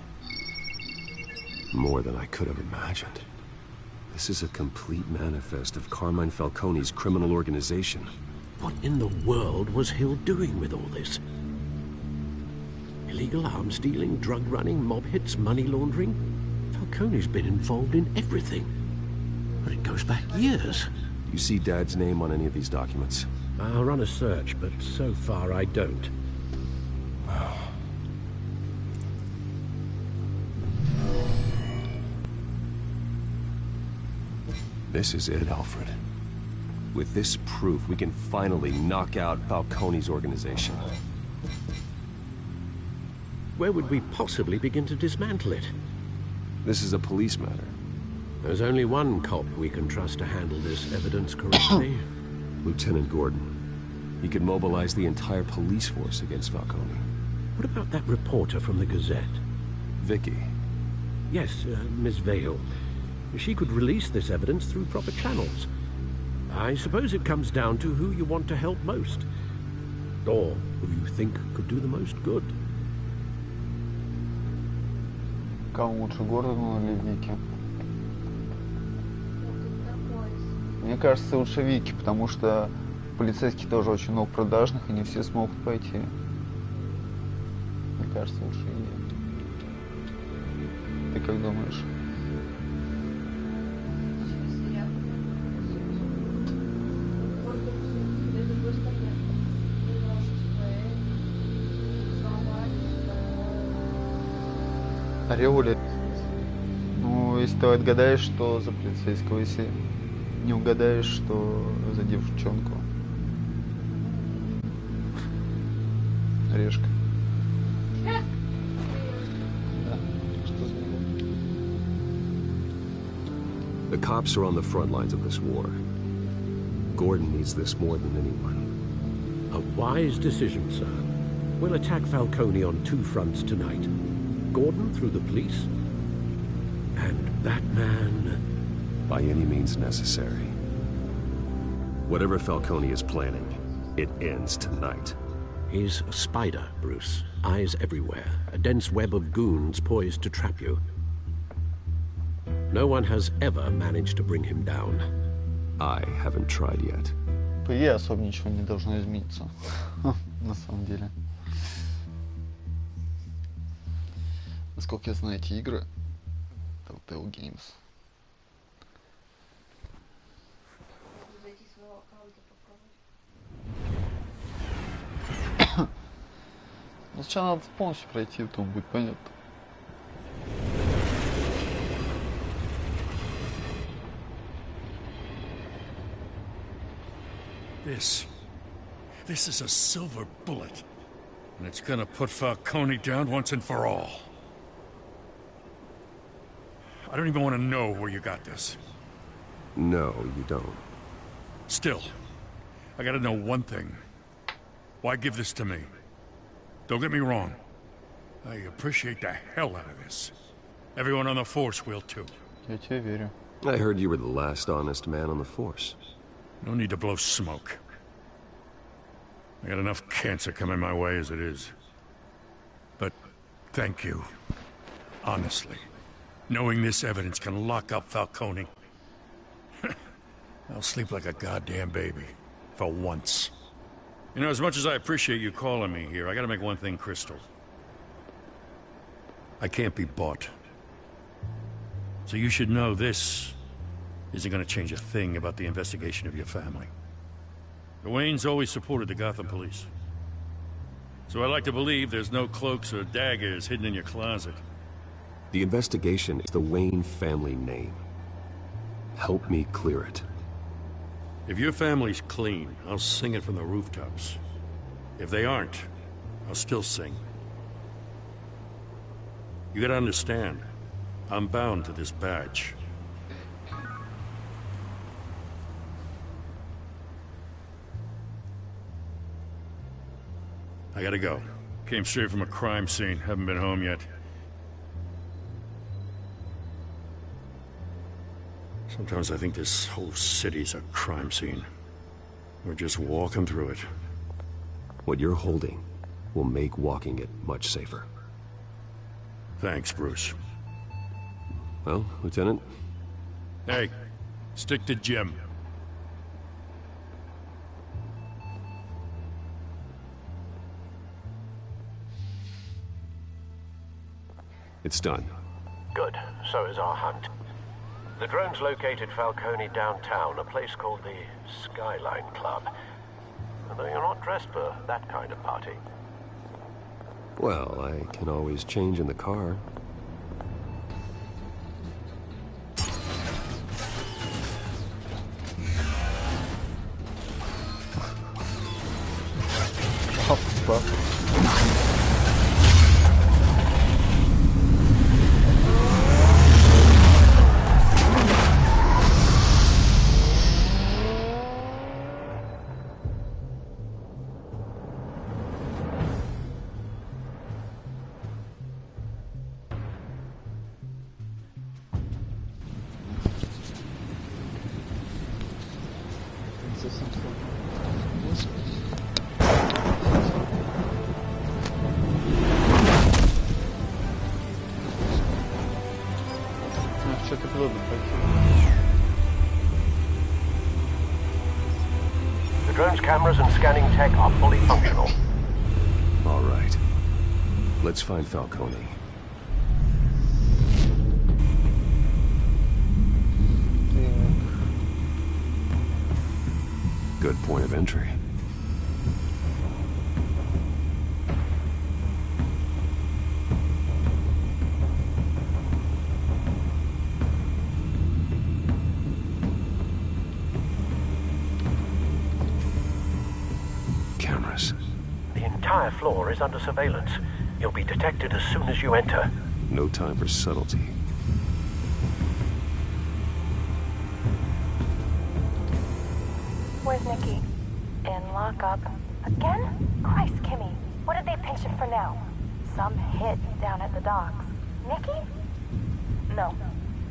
more than I could have imagined. This is a complete manifest of Carmine Falcone's criminal organization. What in the world was Hill doing with all this? Illegal arms dealing, drug running, mob hits, money laundering? Falcone's been involved in everything. But it goes back years. You see Dad's name on any of these documents? I'll run a search, but so far I don't. This is it, Alfred. With this proof, we can finally knock out Falcone's organization. Where would we possibly begin to dismantle it? This is a police matter. There's only one cop we can trust to handle this evidence correctly. Lieutenant Gordon. He could mobilize the entire police force against Falcone. What about that reporter from the Gazette? Vicky. Yes, Miss Vale. She could release this evidence through proper channels. I suppose it comes down to who you want to help most. Or who you think could do the most good. Кому лучше, Гордону или Вики? Мне кажется, лучше Вики, потому что полицейских тоже очень много продажных, и не все смогут пойти. Мне кажется, лучше ей. Ты как думаешь? Ореоле. Ну, если ты отгадаешь, что за полицейского, если не угадаешь, что за девчонку. Решка. Да. Что за него? The cops are on the front lines of this war. Gordon needs this more than anyone. A wise decision, sir. We'll attack Falcone on two fronts tonight. Gordon through the police, and that man... By any means necessary. Whatever Falcone is planning, it ends tonight. He's a spider, Bruce. Eyes everywhere. A dense web of goons poised to trap you. No one has ever managed to bring him down. I haven't tried yet. По ей особо ничего не должно измениться. На самом деле. Насколько я знаю эти игры, Telltale Games. Ну, сначала надо полностью пройти, потом будет понятно. This is a silver bullet. And it's gonna put Falcone down once and for all. I don't even want to know where you got this. No, you don't. Still, I gotta know one thing. Why give this to me? Don't get me wrong. I appreciate the hell out of this. Everyone on the force will too. Я тебе верю. I heard you were the last honest man on the force. No need to blow smoke. I got enough cancer coming my way as it is. But thank you. Honestly. Knowing this evidence can lock up Falcone. I'll sleep like a goddamn baby. For once. You know, as much as I appreciate you calling me here, I gotta make one thing crystal. I can't be bought. So you should know this isn't gonna change a thing about the investigation of your family. The Waynes always supported the Gotham police. So I like to believe there's no cloaks or daggers hidden in your closet. The investigation is the Wayne family name. Help me clear it. If your family's clean, I'll sing it from the rooftops. If they aren't, I'll still sing. You gotta understand, I'm bound to this badge. I gotta go. Came straight from a crime scene, haven't been home yet. Sometimes I think this whole city's a crime scene. We're just walking through it. What you're holding will make walking it much safer. Thanks, Bruce. Well, Lieutenant? Hey, stick to Jim. It's done. Good. So is our hunt. The drones located Falcone downtown, a place called the Skyline Club. Although you're not dressed for that kind of party. Well, I can always change in the car. Что-то клубы The drone's cameras and scanning tech are fully functional. All right. Let's find Falcone. Good point of entry. Cameras. The entire floor is under surveillance. You'll be detected as soon as you enter. No time for subtlety. Where's Nicky? In lockup. Again? Christ, Kimmy. What did they pinch him for now? Some hit down at the docks. Nicky? No.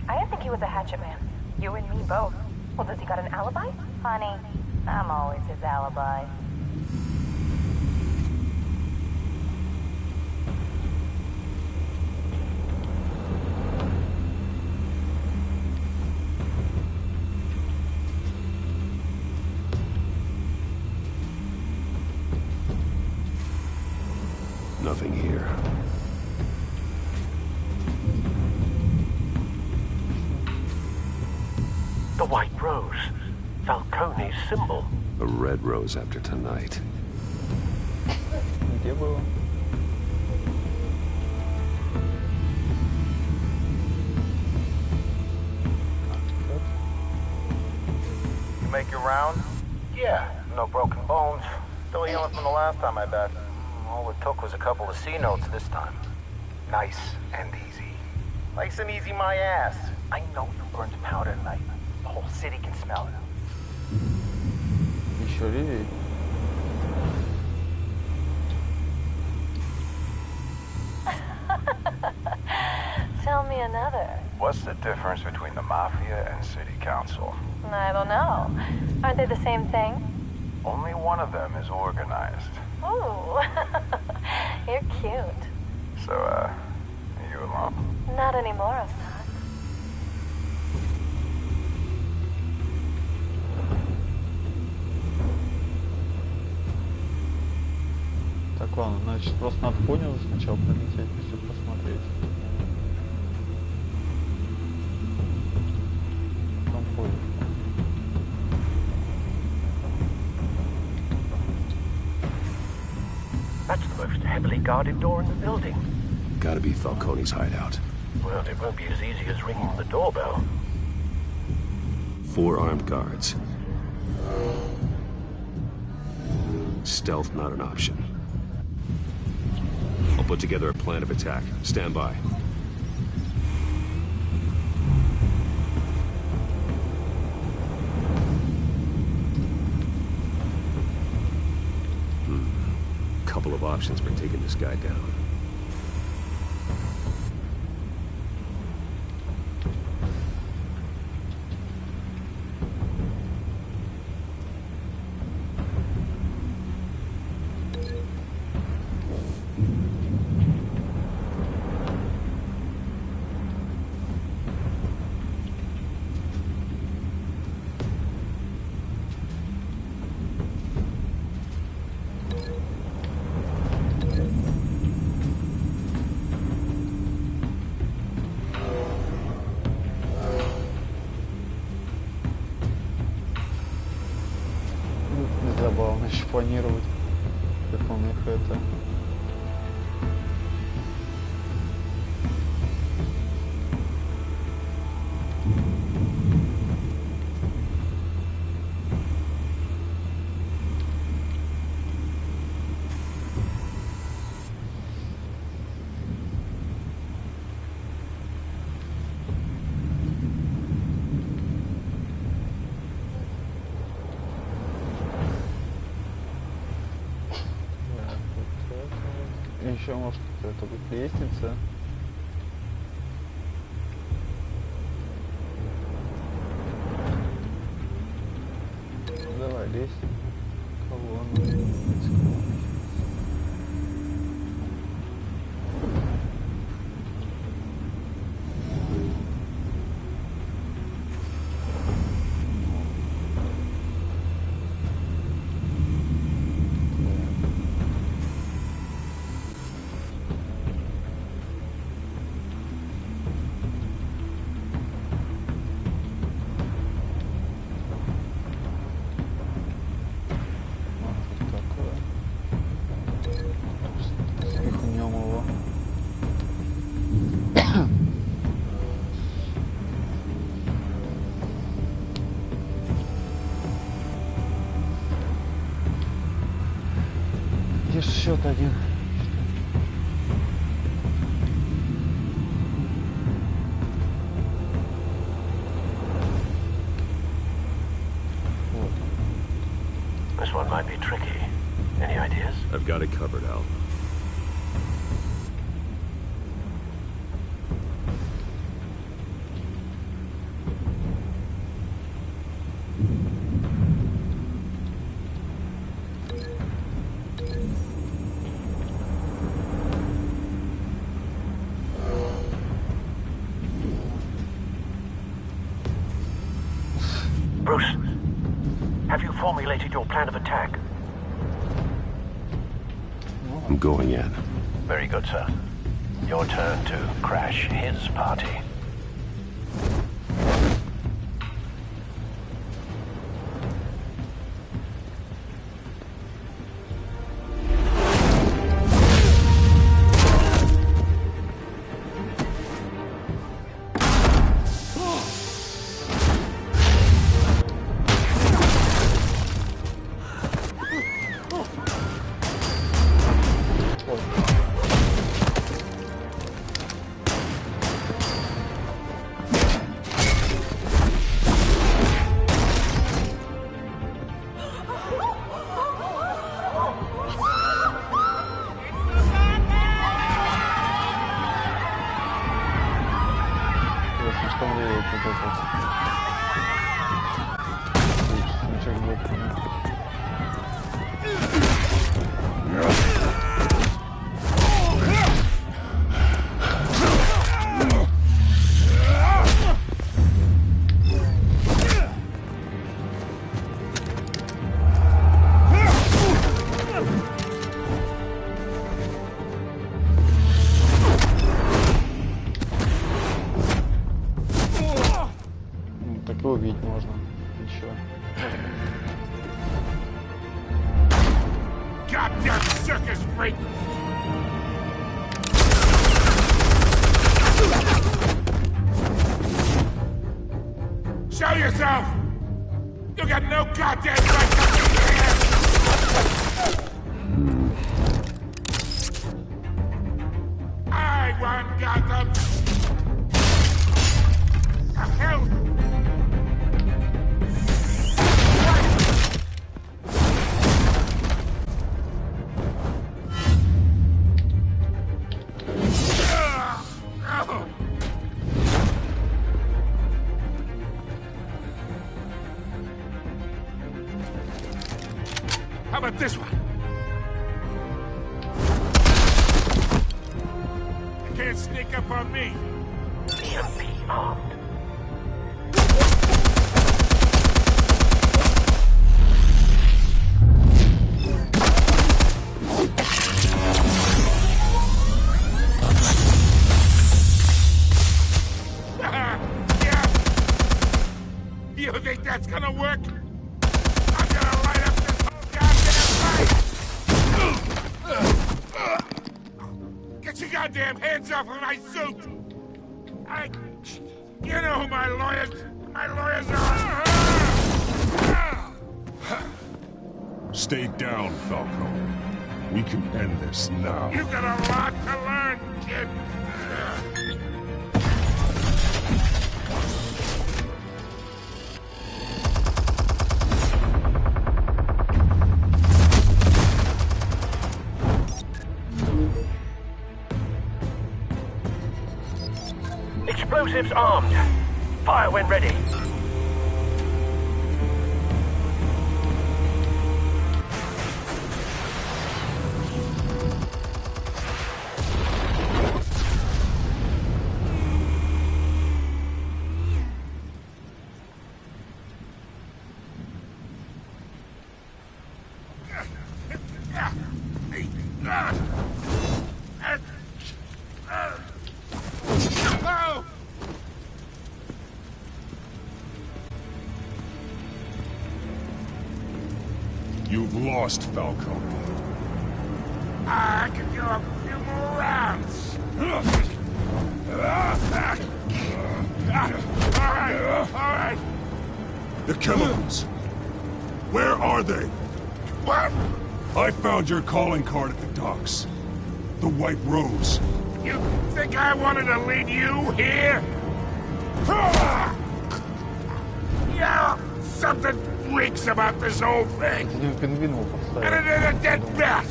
I didn't think he was a hatchet man. You and me both. Well, does he got an alibi? Honey, I'm always his alibi. Nothing here. The white rose. Falcone's symbol. A red rose after tonight. Где было? You make your round? Yeah, no broken bones. Still healing from the last time, I bet. All it took was a couple of C notes this time. Nice and easy. Nice and easy my ass. I know you burned powder tonight. The whole city can smell it. Еще ревей. Tell me another. What's the difference between the Mafia and City Council? I don't know. Aren't they the same thing? Only one of them is organized. Ooh. You're cute. So, are you alone? Not anymore, I'm not. Так, ладно, значит, просто надо понизу сначала пролететь, все посмотреть. Там поезд. That's the most heavily guarded door in the building. Gotta be Falcone's hideout. Well, it won't be as easy as ringing the doorbell. 4 armed guards. Stealth not an option. I'll put together a plan of attack. Stand by. Couple of options for taking this guy down. Забавно еще планировать, как он их это... Еще может это быть лестница. Давай, здесь колонна. Есть счет один. This one might be tricky. Any ideas? I've got it covered, Al. Bruce, have you formulated your plan of attack? I'm going in. Very good, sir. Your turn to crash his party. Убить можно еще. Goddamn circus freak! Show yourself! You got no goddamn right to be here! I want Gotham! The hell! How about this one? You can't sneak up on me. EMP armed. Yeah. You think that's gonna work? I'm gonna light up this whole goddamn place! Get your goddamn hands off of my suit! You know who my lawyers are! Stay down, Falcone. We can end this now. You got a lot to learn, kid! Explosives armed. Fire when ready. You've lost, Falcone. I could go a few more rounds. All right. The chemicals. Where are they? What? I found your calling card at the docks. The White Rose. You think I wanted to lead you here? Yeah, something reeks about this whole thing. And it is a dead bat.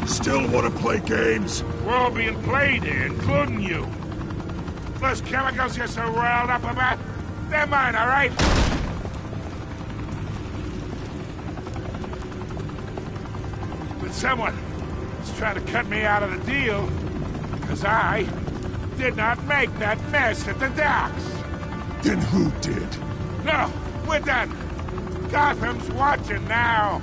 Still want to play games? We're all being played here, including you. Those chemicals you're so riled up about, they're mine, all right? But someone is trying to cut me out of the deal, because I did not make that mess at the docks. Then who did? No, we're done. Gotham's watching now.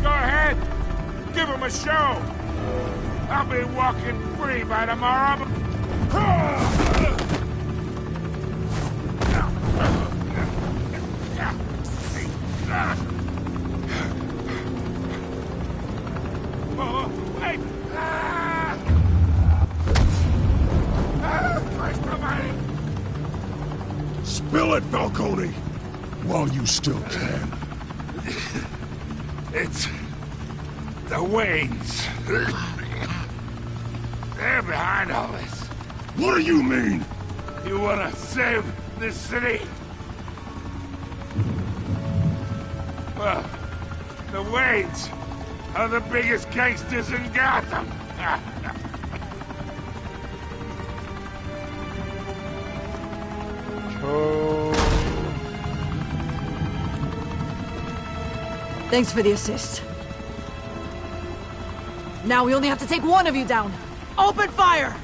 Go ahead. Give him a show. I'll be walking free by tomorrow. Oh, wait. Spill it, Falcone! While you still can. It's the Waynes. They're behind all this. What do you mean? You wanna save this city? Well, the Waynes are the biggest gangsters in Gotham. Thanks for the assist. Now we only have to take one of you down. Open fire!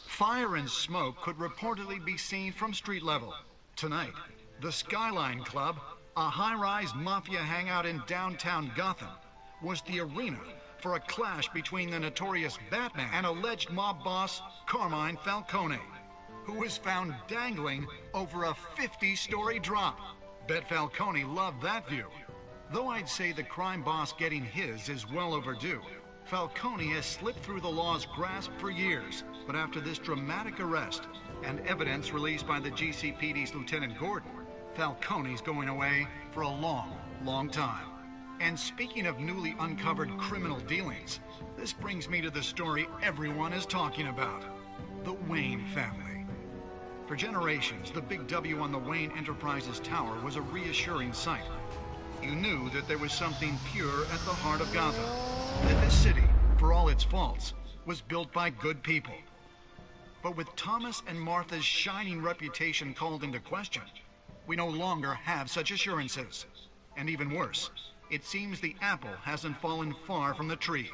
Fire and smoke could reportedly be seen from street level. Tonight, the Skyline Club, a high-rise mafia hangout in downtown Gotham, was the arena for a clash between the notorious Batman and alleged mob boss Carmine Falcone, who was found dangling over a 50-story drop. Bet Falcone loved that view. Though I'd say the crime boss getting his is well overdue. Falcone has slipped through the law's grasp for years, but after this dramatic arrest and evidence released by the GCPD's Lieutenant Gordon, Falcone's going away for a long, long time. And speaking of newly uncovered criminal dealings, this brings me to the story everyone is talking about: the Wayne family. For generations, the big W on the Wayne Enterprises Tower was a reassuring sight. You knew that there was something pure at the heart of Gotham, that this city, for all its faults, was built by good people. But with Thomas and Martha's shining reputation called into question, we no longer have such assurances. And even worse, it seems the apple hasn't fallen far from the tree.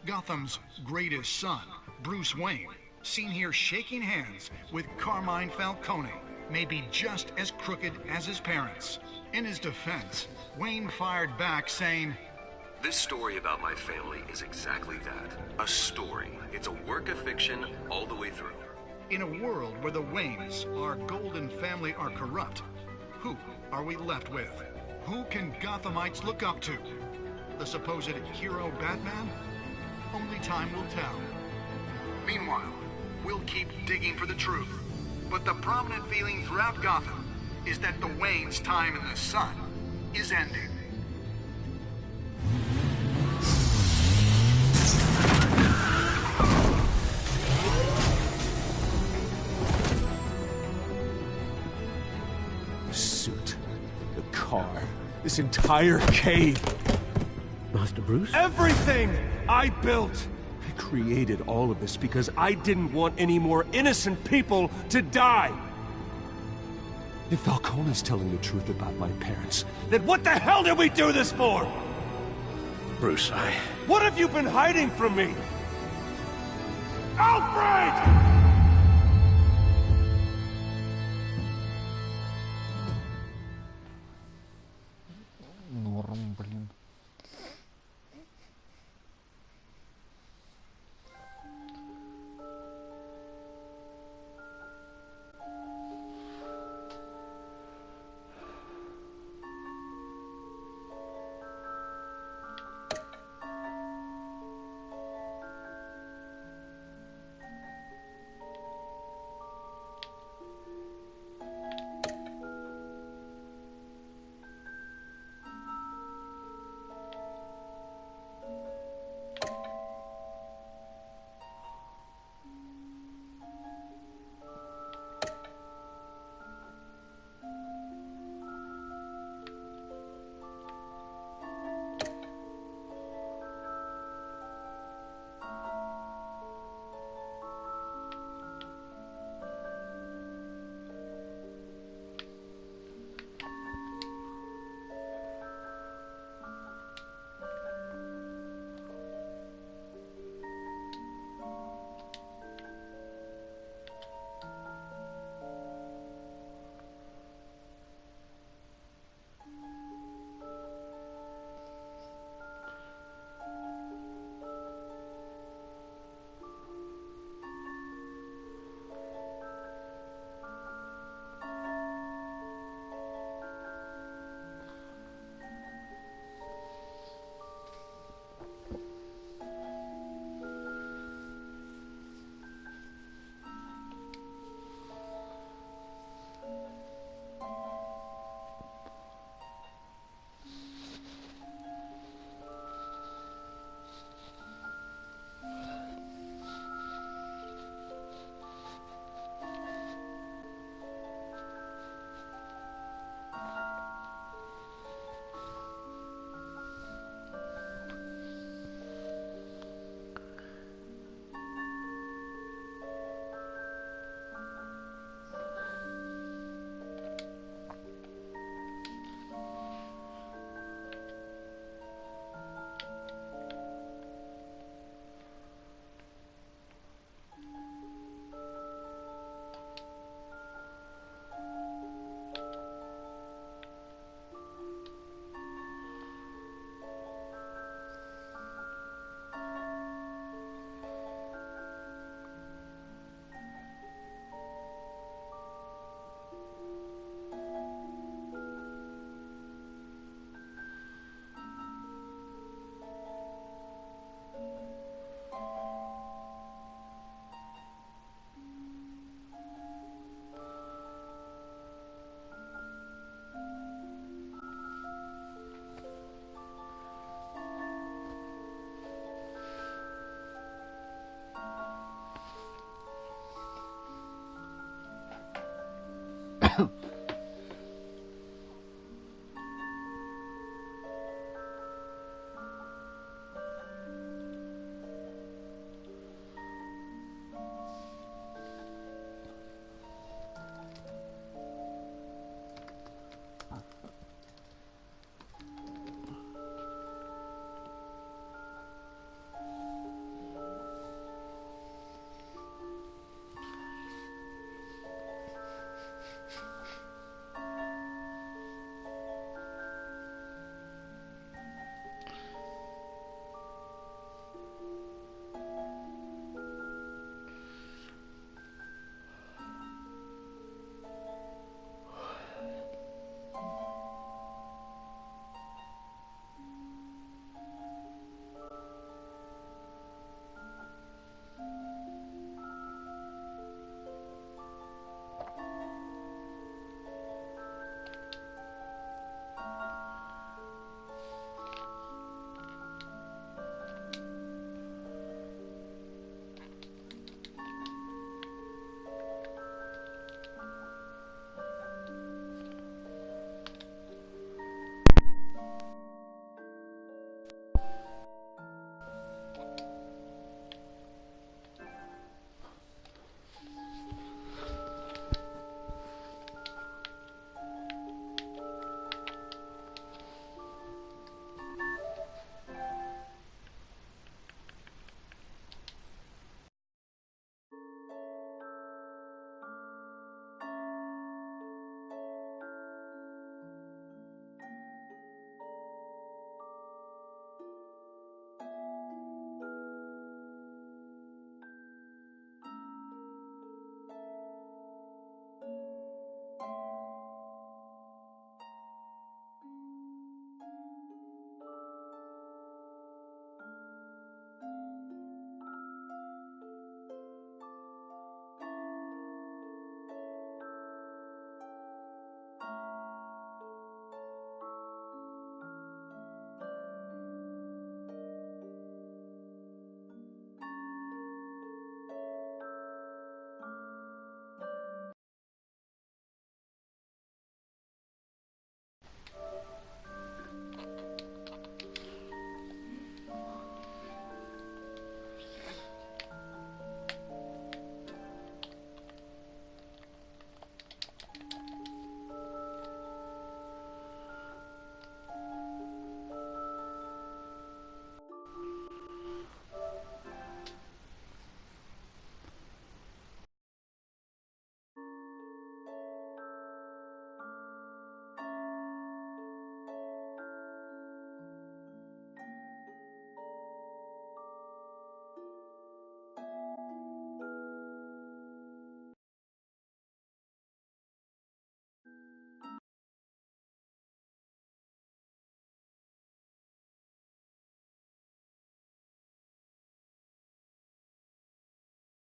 Gotham's greatest son, Bruce Wayne, seen here shaking hands with Carmine Falcone, may be just as crooked as his parents. In his defense, Wayne fired back saying, "This story about my family is exactly that. A story. It's a work of fiction all the way through." In a world where the Waynes, our golden family, are corrupt, who are we left with? Who can Gothamites look up to? The supposed hero Batman? Only time will tell. Meanwhile, we'll keep digging for the truth. But the prominent feeling throughout Gotham is that the Waynes' time in the sun is ending. The suit, the car, this entire cave. Master Bruce? Everything I built created all of this because I didn't want any more innocent people to die. If Falcone's telling the truth about my parents, then what the hell did we do this for? Bruce, What have you been hiding from me? Alfred! Норм, блин.